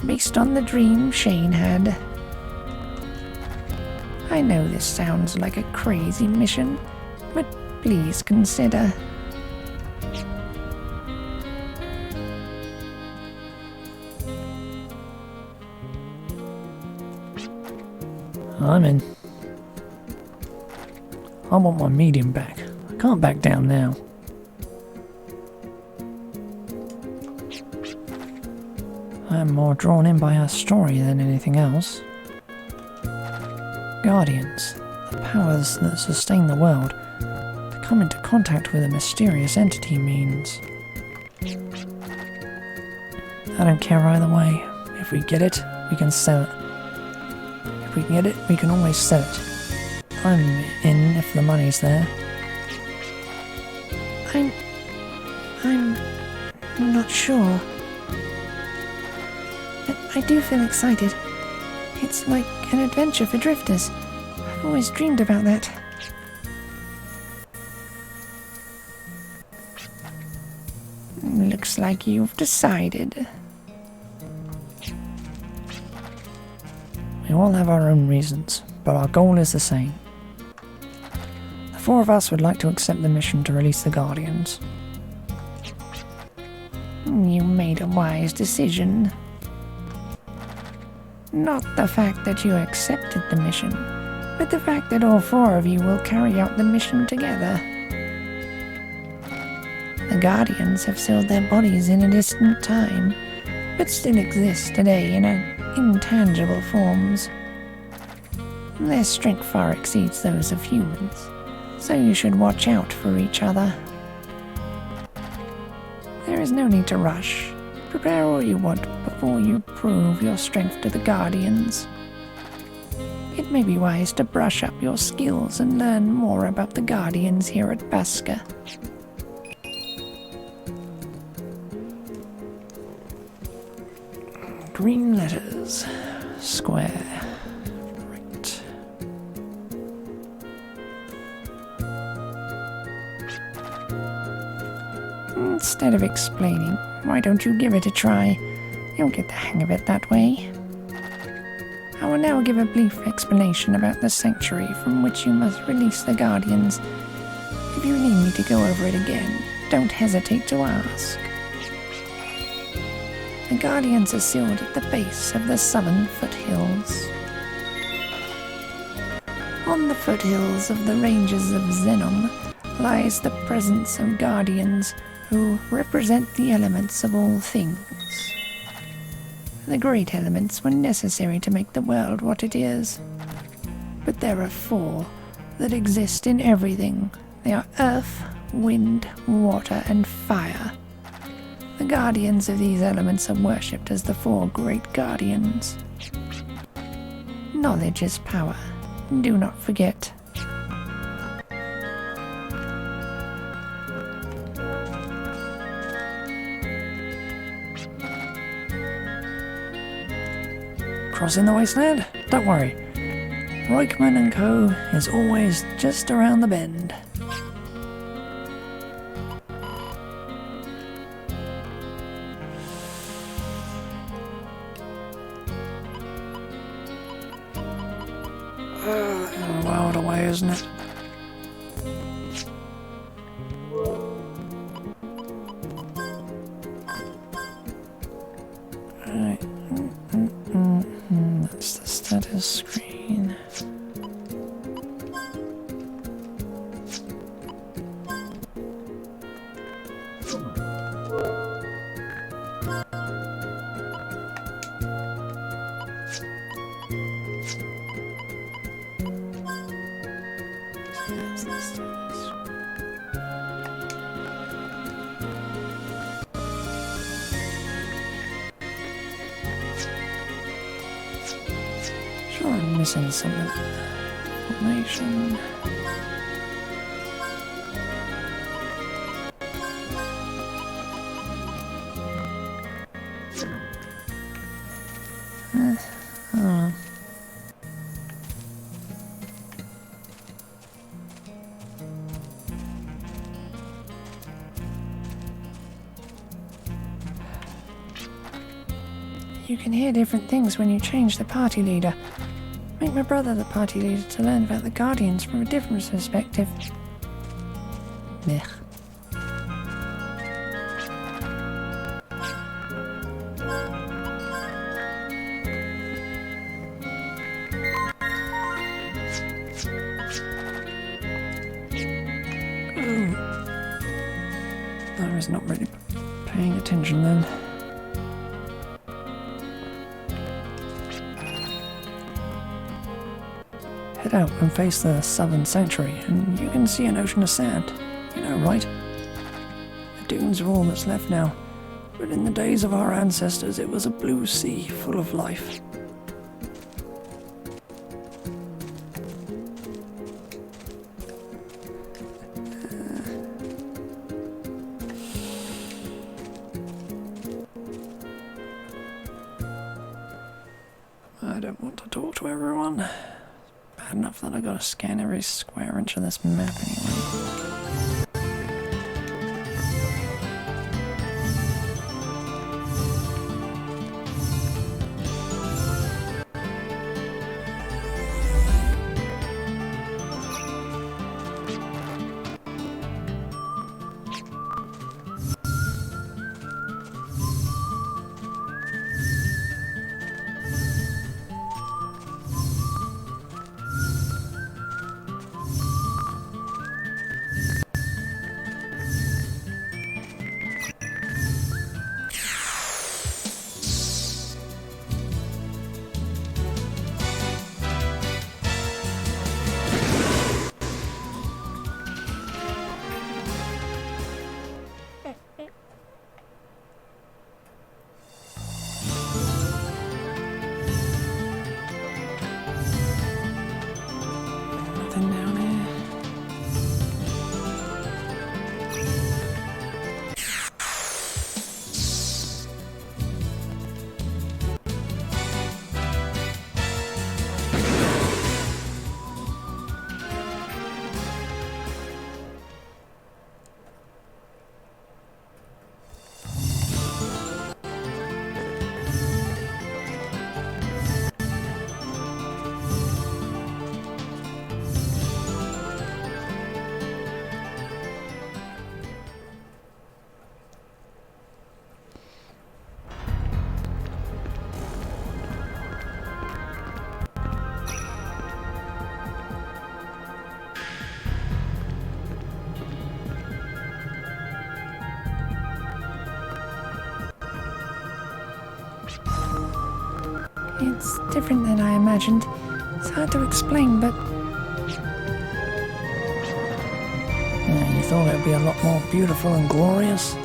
based on the dream Shane had. I know this sounds like a crazy mission, but please consider. I'm in. I want my medium back. I can't back down now. I am more drawn in by her story than anything else. Guardians, the powers that sustain the world, to come into contact with a mysterious entity means... I don't care either way. If we get it, we can sell it. If we can get it, we can always sell it. I'm in if the money's there. I'm not sure. But I do feel excited. It's like an adventure for drifters. I've always dreamed about that. Looks like you've decided. We all have our own reasons, but our goal is the same. The four of us would like to accept the mission to release the Guardians. You made a wise decision. Not the fact that you accepted the mission, but the fact that all four of you will carry out the mission together. The Guardians have sealed their bodies in a distant time, but still exist today in intangible forms. Their strength far exceeds those of humans, so you should watch out for each other. There is no need to rush. Prepare all you want before you prove your strength to the Guardians. It may be wise to brush up your skills and learn more about the Guardians here at Baska. Green letters. Square. Right. Instead of explaining, why don't you give it a try? You'll get the hang of it that way. I will now give a brief explanation about the sanctuary from which you must release the Guardians. If you need me to go over it again, don't hesitate to ask. The Guardians are sealed at the base of the southern foothills. On the foothills of the ranges of Zenom lies the presence of Guardians who represent the elements of all things. The great elements were necessary to make the world what it is. But there are four that exist in everything. They are earth, wind, water, and fire. The guardians of these elements are worshipped as the four great guardians. Knowledge is power. Do not forget. Crossing the wasteland? Don't worry. Reichman and Co. is always just around the bend. A world away, isn't it? Right. That's the status screen. Sure, I'm missing some information. Oh. You can hear different things when you change the party leader. Make my brother the party leader to learn about the Guardians from a different perspective. Meh. I was not really paying attention then. Head out and face the southern sanctuary, and you can see an ocean of sand. You know, right? The dunes are all that's left now, but in the days of our ancestors it was a blue sea full of life. I don't want to talk to everyone. Bad enough that I gotta scan every square inch of this map anyway. Nothing down here. It's different than I imagined. It's hard to explain, but... Yeah, you thought it would be a lot more beautiful and glorious?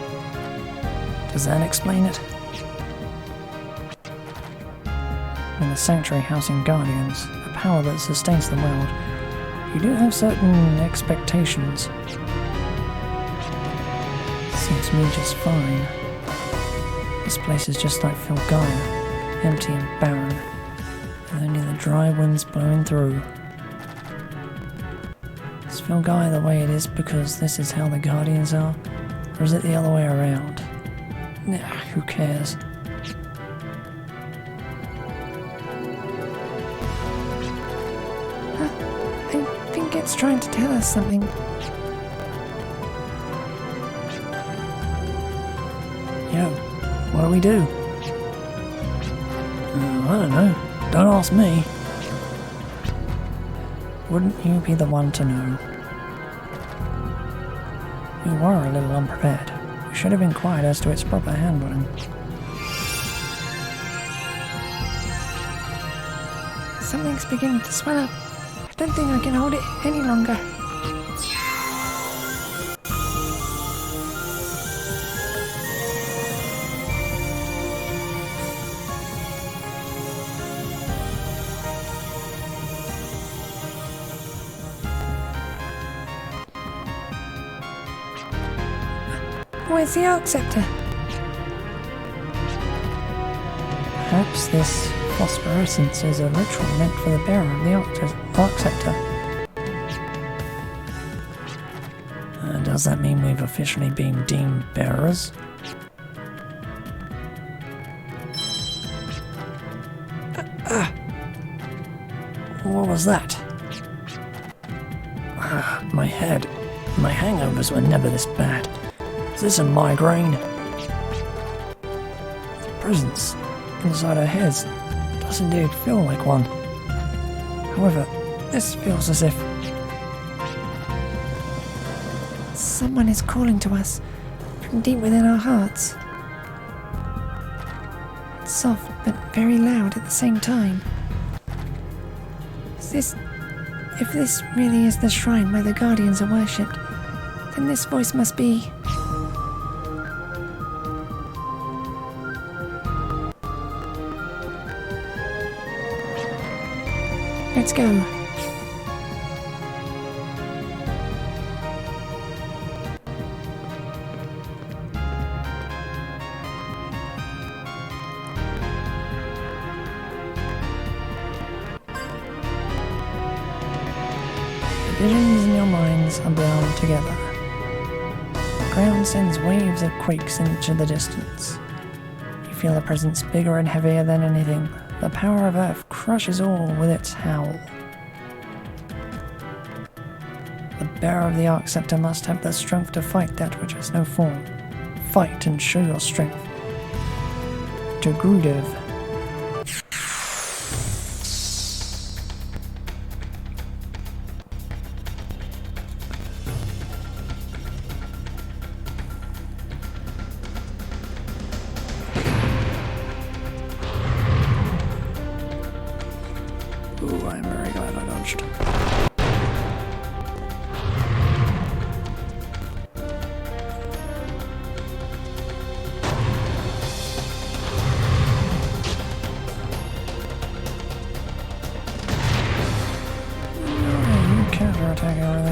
Does that explain it? In the sanctuary housing guardians, a power that sustains the world, you do have certain expectations. Suits me just fine. This place is just like Filgaia. Empty and barren, with only the dry winds blowing through. Is Filgaia the way it is because this is how the Guardians are, or is it the other way around? Nah, who cares? I think it's trying to tell us something. Yo, what do we do? I don't know. Don't ask me. Wouldn't you be the one to know? We were a little unprepared. We should have inquired as to its proper handling. Something's beginning to swell up. I don't think I can hold it any longer. Where's the Arc Scepter? Perhaps this phosphorescence is a ritual meant for the bearer of the Arc Scepter. Does that mean we've officially been deemed bearers? What was that? My head. My hangovers were never this bad. Is this a migraine? The presence inside our heads does indeed feel like one. However, this feels as if... Someone is calling to us from deep within our hearts. It's soft but very loud at the same time. If this really is the shrine where the Guardians are worshipped, then this voice must be... Let's go. The visions in your minds are bound together. The ground sends waves of quakes into the distance. You feel a presence bigger and heavier than anything. The power of Earth crushes all with its howl. The bearer of the Arc Scepter must have the strength to fight that which has no form. Fight and show your strength. To Grudev. Ooh, I'm very glad I dodged. You counter-attack everything.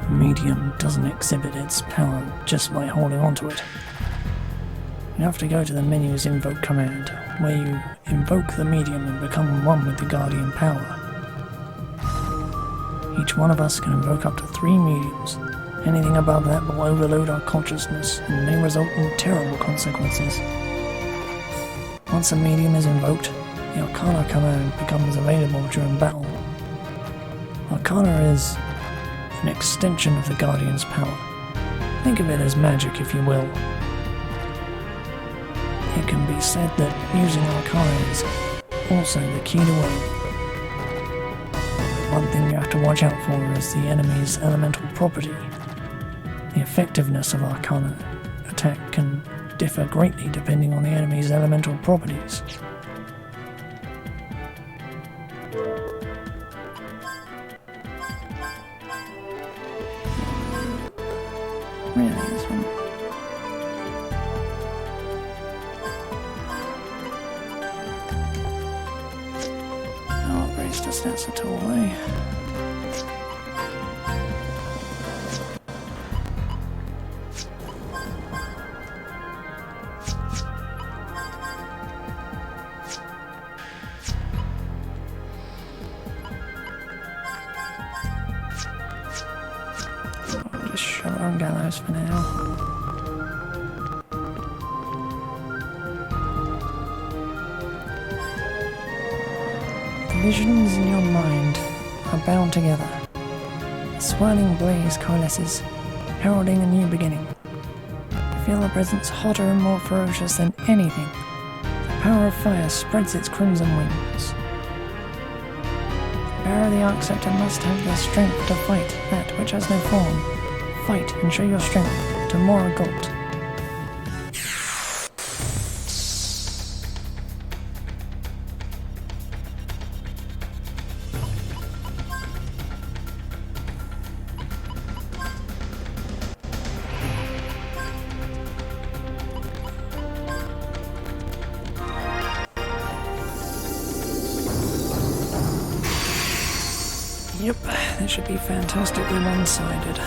Medium doesn't exhibit its power just by holding onto it. You have to go to the menu's invoke command, where you invoke the medium and become one with the guardian power. Each one of us can invoke up to 3 mediums. Anything above that will overload our consciousness and may result in terrible consequences. Once a medium is invoked, the Arcana command becomes available during battle. Arcana is an extension of the Guardian's power. Think of it as magic, if you will. It can be said that using Arcana is also the key to winning. One thing you have to watch out for is the enemy's elemental property. The effectiveness of Arcana attack can differ greatly depending on the enemy's elemental properties. Really, this one? No upgrades to stats at all, eh? I'll just shove it on Gallows for now. The visions in your mind are bound together. A swirling blaze coalesces, heralding a new beginning. You feel a presence hotter and more ferocious than anything. The power of fire spreads its crimson wings. The bearer of the Arc Scepter must have the strength to fight that which has no form. Fight and show your strength to Moragult. Yep, that should be fantastically one-sided.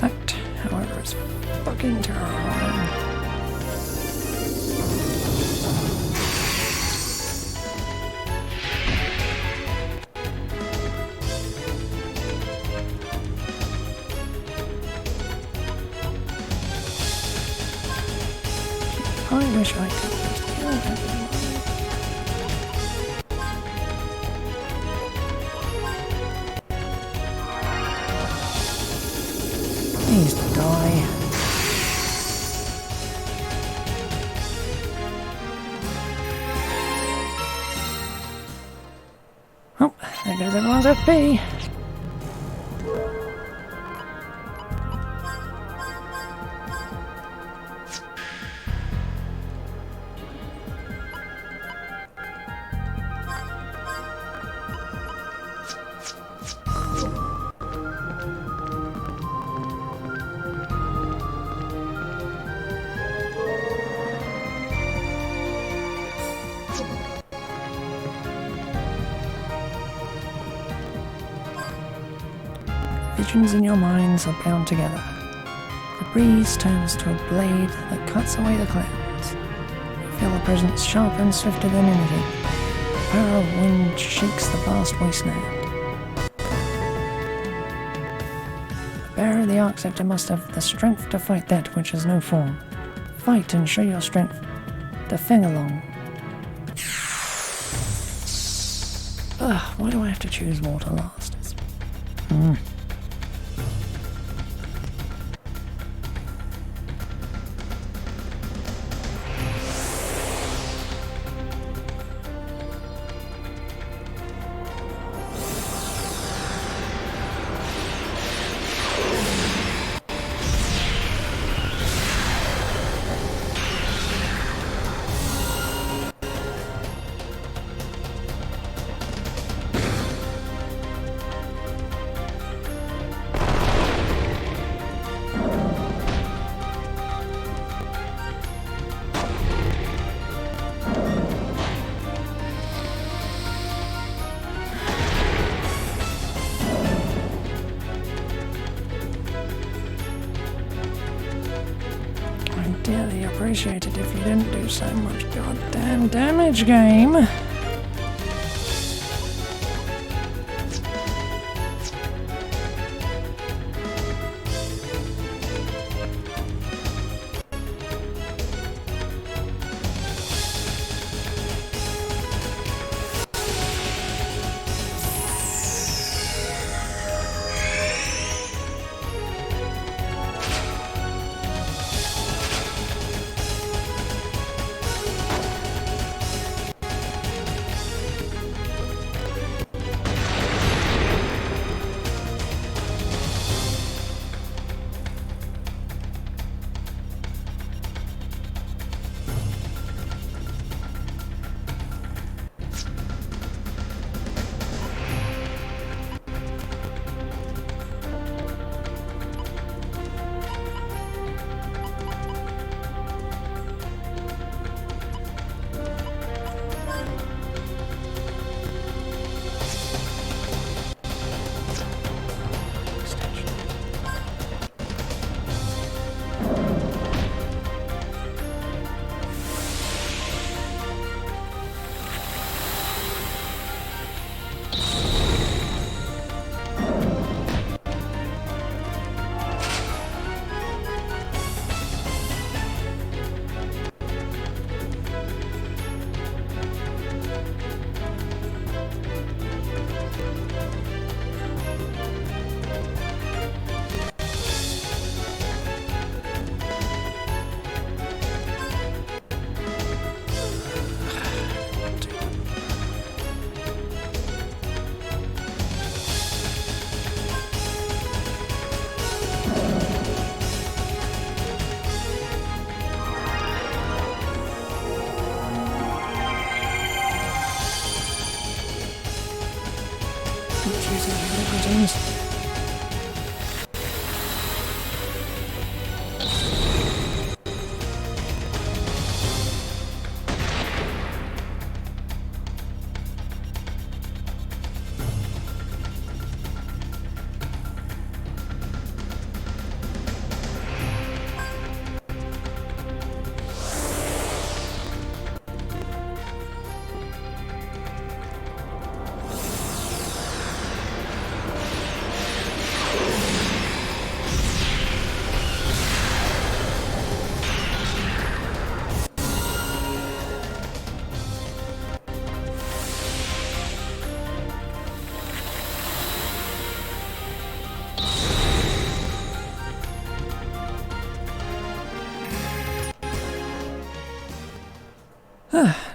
That, however, is fucking terrifying. I wish I could just kill everyone. Please die. Oh, there goes everyone's FP. Visions in your minds are bound together. The breeze turns to a blade that cuts away the clouds. You feel a presence sharper and swifter than anything. The power of wind shakes the vast wasteland. The bearer of the Arc Scepter must have the strength to fight that which has no form. Fight and show your strength to Fengelong. Ugh, why do I have to choose water last? appreciate it if you didn't do so much goddamn damage, game.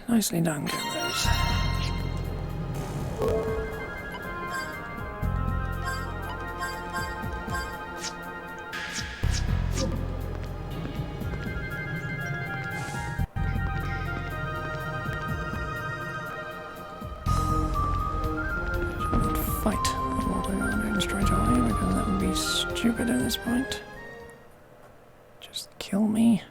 Nicely done, Gallows. Fight what we're doing straight away, because that would be stupid at this point. Just kill me.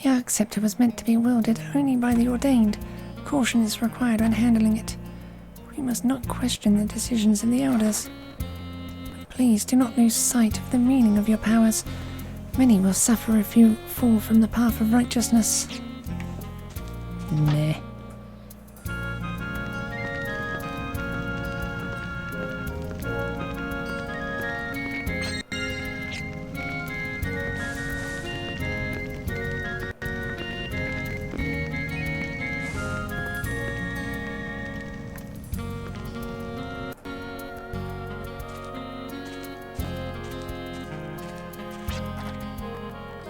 The Arc Scepter was meant to be wielded only by the ordained. Caution is required when handling it. We must not question the decisions of the Elders. But please do not lose sight of the meaning of your powers. Many will suffer if you fall from the path of righteousness. Meh.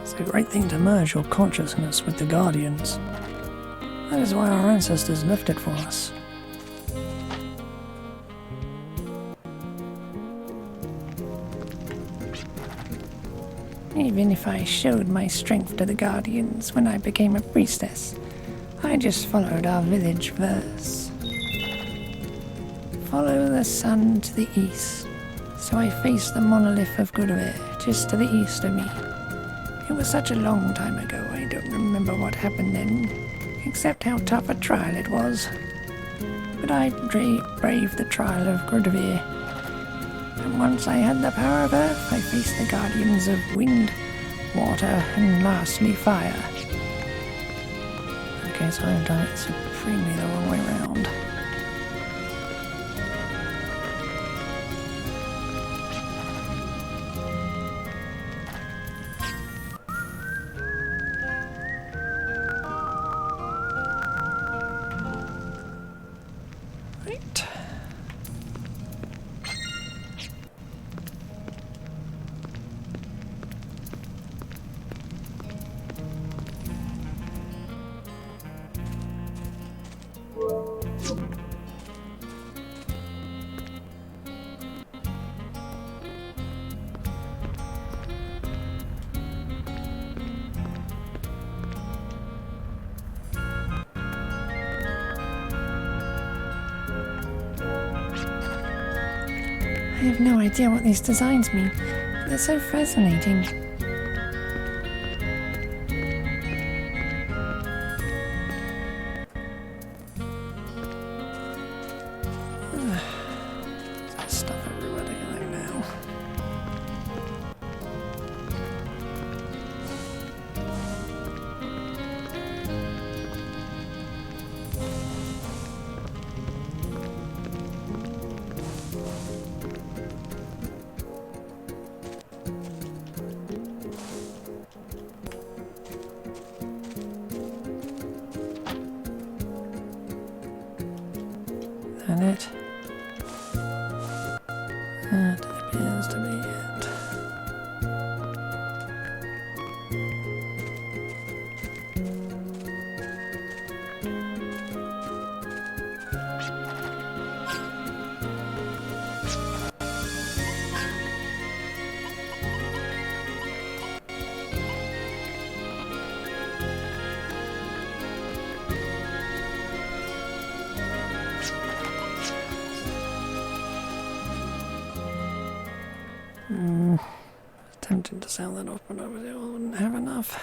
It's a great thing to merge your consciousness with the Guardians. is why our ancestors left it for us. Even if I showed my strength to the Guardians when I became a priestess, I just followed our village verse. Follow the sun to the east. So I faced the monolith of Gudavir, just to the east of me. It was such a long time ago, I don't remember what happened then, except how tough a trial it was. But I braved the trial of Gudavir. And once I had the power of earth, I faced the guardians of wind, water, and lastly fire. Okay, so I've done it supremely the wrong way around. Right. I have no idea what these designs mean, but they're so fascinating. There's stuff everywhere to go now. That it? That appears to be it. Tempted to sell that off, but I wouldn't have enough.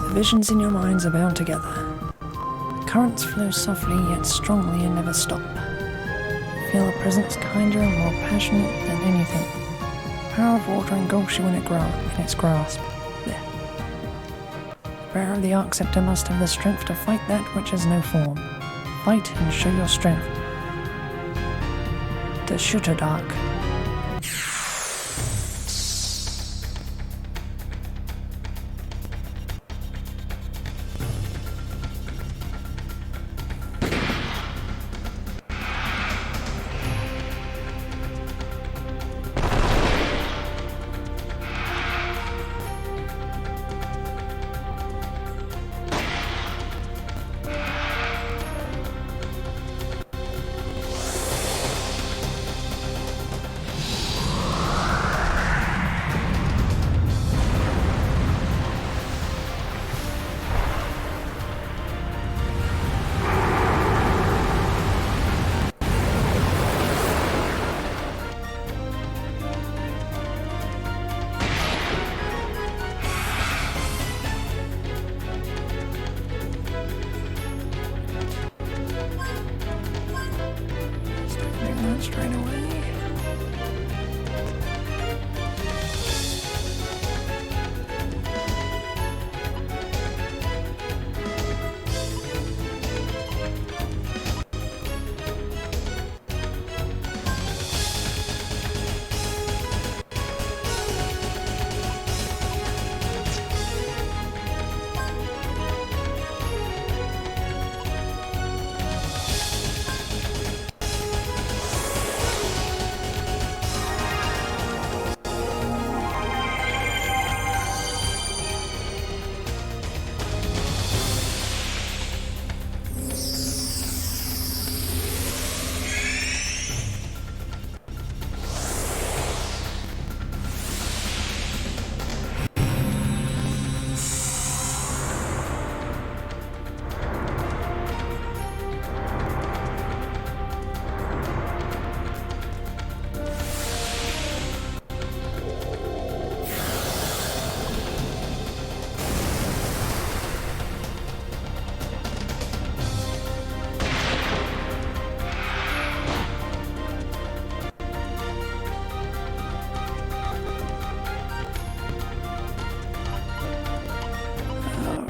The visions in your minds are bound together. The currents flow softly yet strongly and never stop. Feel a presence kinder and more passionate than anything. The power of water engulfs you in its grasp. There. The bearer of the Arc Scepter must have the strength to fight that which has no form. Fight and show your strength. The Shooter Dark.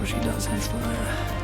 Well, she does have fire.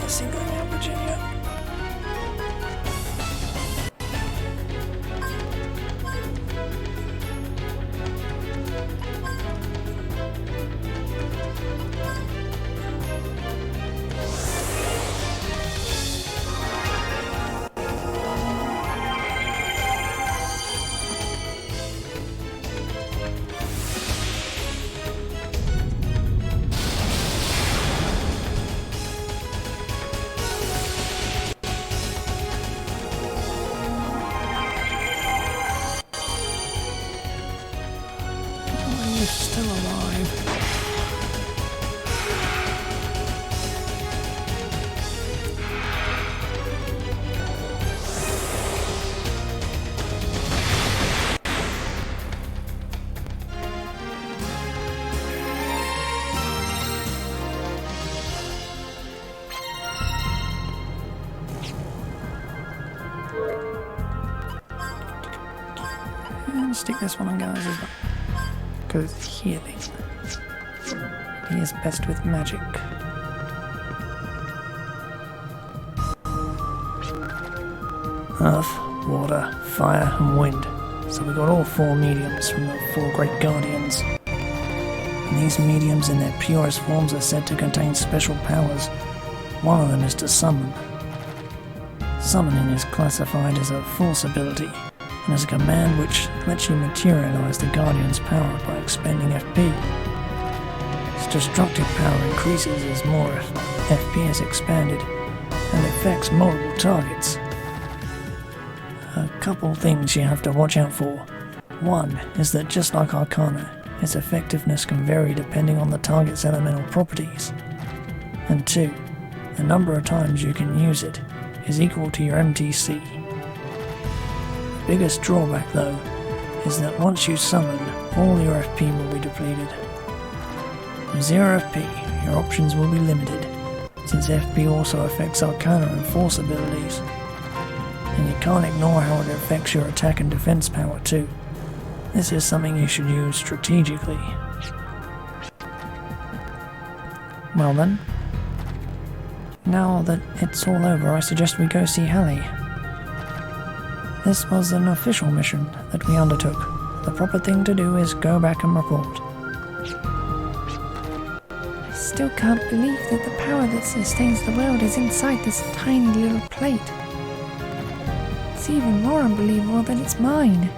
Singling out Virginia. You're still alive. And stick this one on guys as well. Because it's healing. He is best with magic. Earth, water, fire and wind. So we got all four mediums from the four great guardians. And these mediums in their purest forms are said to contain special powers. One of them is to summon. Summoning is classified as a force ability, and is a command which lets you materialize the Guardian's power by expending FP. Its destructive power increases as more FPS expanded, and affects multiple targets. A couple things you have to watch out for. One is that just like Arcana, its effectiveness can vary depending on the target's elemental properties. And two, the number of times you can use it is equal to your MTC. The biggest drawback though is that once you summon, all your FP will be depleted. With 0 FP, your options will be limited, since FP also affects Arcana and Force abilities. And you can't ignore how it affects your attack and defense power too. This is something you should use strategically. Well then, now that it's all over, I suggest we go see Hallie. This was an official mission that we undertook. The proper thing to do is go back and report. I still can't believe that the power that sustains the world is inside this tiny little plate. It's even more unbelievable that it's mine.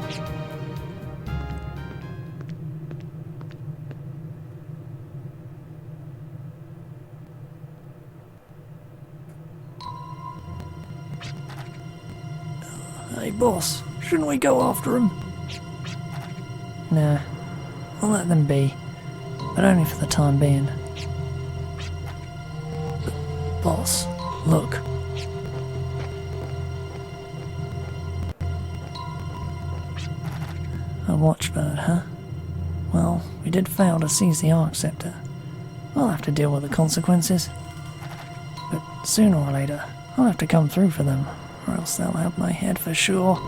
Hey boss, shouldn't we go after him? Nah, I'll let them be, but only for the time being. Boss, look. A watchbird, huh? Well, we did fail to seize the Arc Scepter. We'll have to deal with the consequences. But sooner or later, I'll have to come through for them, or else they'll have my head for sure.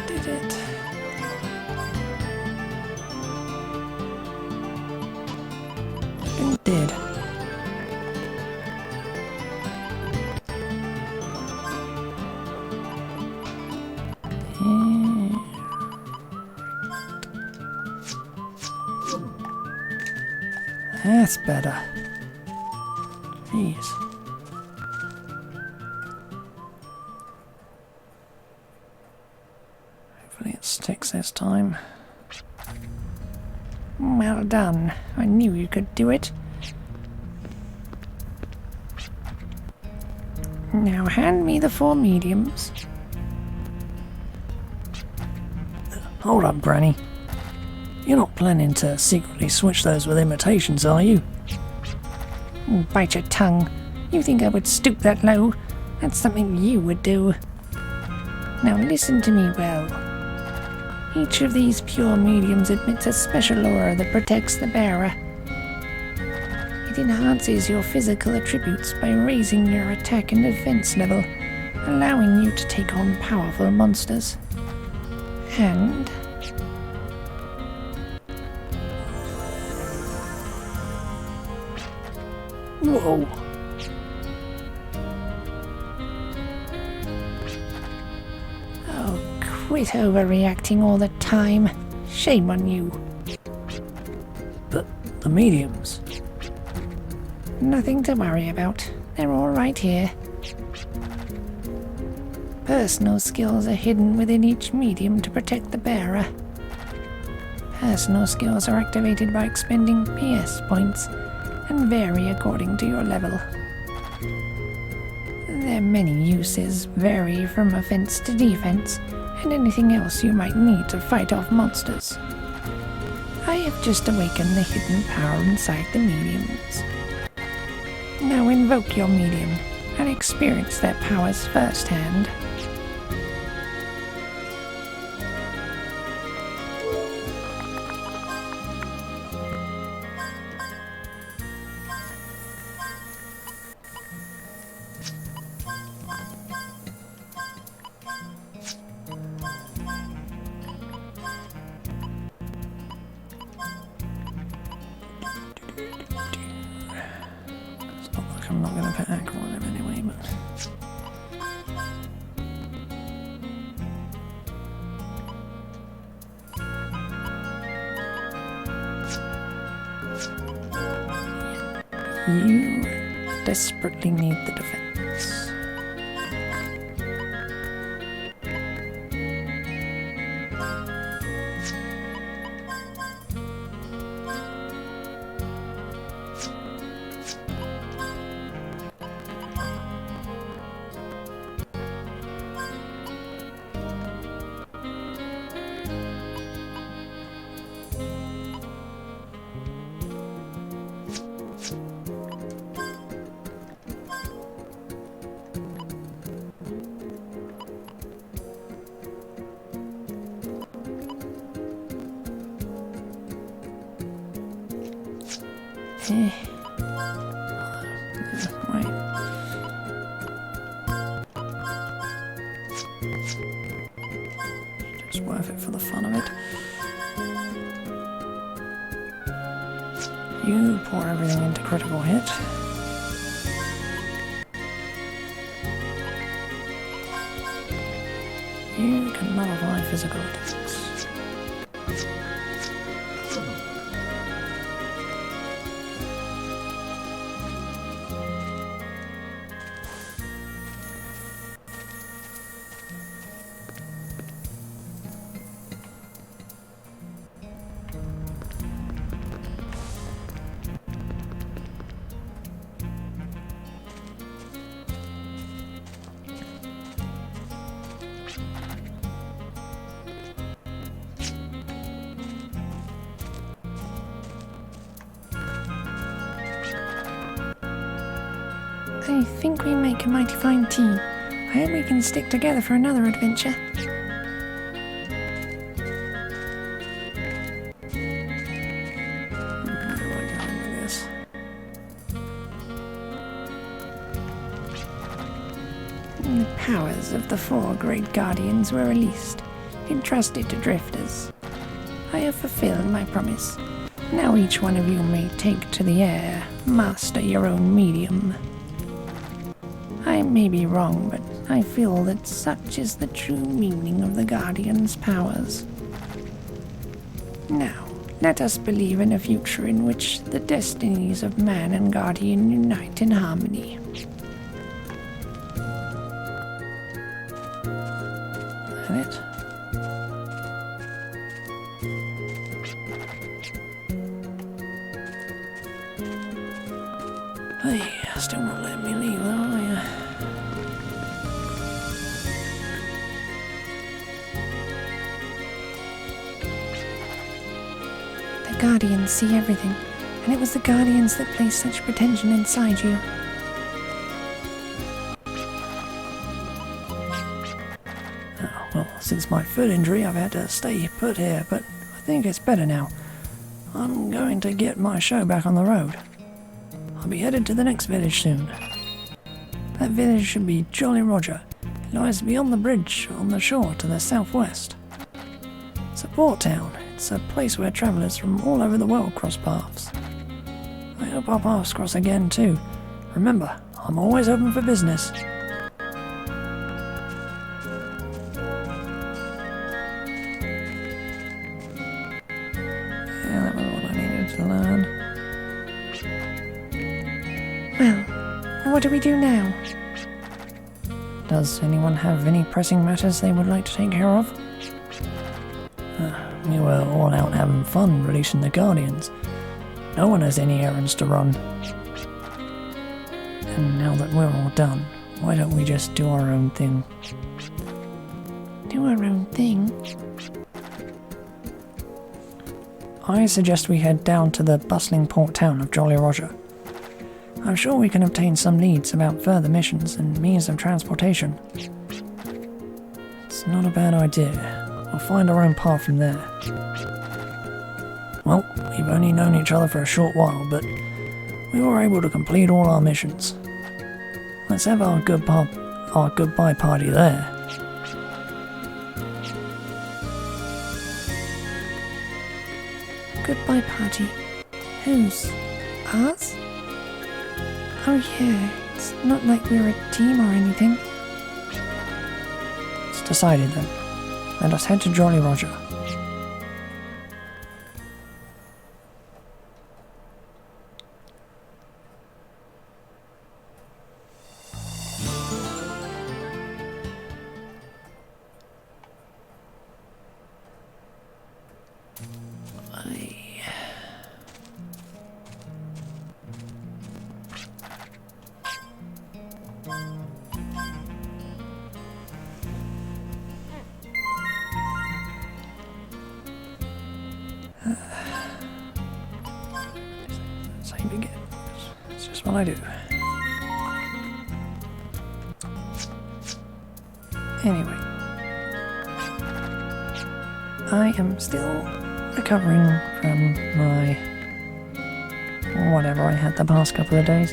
Did it? It did. That's better. Jeez. Hopefully it sticks this time. Well done. I knew you could do it. Now hand me the 4 mediums. Hold up, Granny. You're not planning to secretly switch those with imitations, are you? Bite your tongue. You think I would stoop that low? That's something you would do. Now listen to me well. Each of these pure mediums emits a special aura that protects the bearer. It enhances your physical attributes by raising your attack and defense level, allowing you to take on powerful monsters. And Whoa. oh, quit overreacting all the time. Shame on you. But the mediums. Nothing to worry about. They're all right here. Personal skills are hidden within each medium to protect the bearer. Personal skills are activated by expending PS points and vary according to your level. Their many uses vary from offense to defense and anything else you might need to fight off monsters. I have just awakened the hidden power inside the mediums. Now invoke your medium and experience their powers firsthand. I'm not going to put Aqua on him anyway, but... You desperately need the defense. Right. It's worth it for the fun of it. You pour everything into critical hit. You can nullify physical attacks. I think we make a mighty fine team. I hope we can stick together for another adventure. Where do I go with this? The powers of the 4 great guardians were released, entrusted to drifters. I have fulfilled my promise. Now each one of you may take to the air, master your own medium. I may be wrong, but I feel that such is the true meaning of the Guardian's powers. Now, let us believe in a future in which the destinies of man and Guardian unite in harmony. That it? Hey, still not letting me leave though, are you? The Guardians see everything, and it was the Guardians that placed such pretension inside you. Oh, well, since my foot injury I've had to stay put here, but I think it's better now. I'm going to get my show back on the road. I'll be headed to the next village soon. That village should be Jolly Roger. It lies beyond the bridge on the shore to the southwest. It's a port town. It's a place where travellers from all over the world cross paths. I hope our paths cross again too. Remember, I'm always open for business. Yeah, that was what I needed to learn. Well, what do we do now? Does anyone have any pressing matters they would like to take care of? We were all out having fun releasing the Guardians. No one has any errands to run. And now that we're all done, why don't we just do our own thing? Do our own thing? I suggest we head down to the bustling port town of Jolly Roger. I'm sure we can obtain some leads about further missions and means of transportation. It's not a bad idea. We'll find our own path from there. Well, we've only known each other for a short while, but we were able to complete all our missions. Let's have our goodbye party there. Goodbye party. Whose? Ours? Oh yeah, it's not like we're a team or anything. It's decided then. Let us head to Jolly Roger. Same again. It's just what I do. Anyway. I am still recovering from my... whatever I had the past couple of days.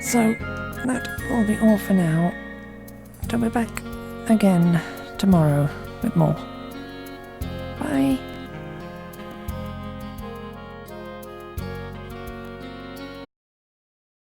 So, that will be all for now. I'll be back again tomorrow with more. Bye.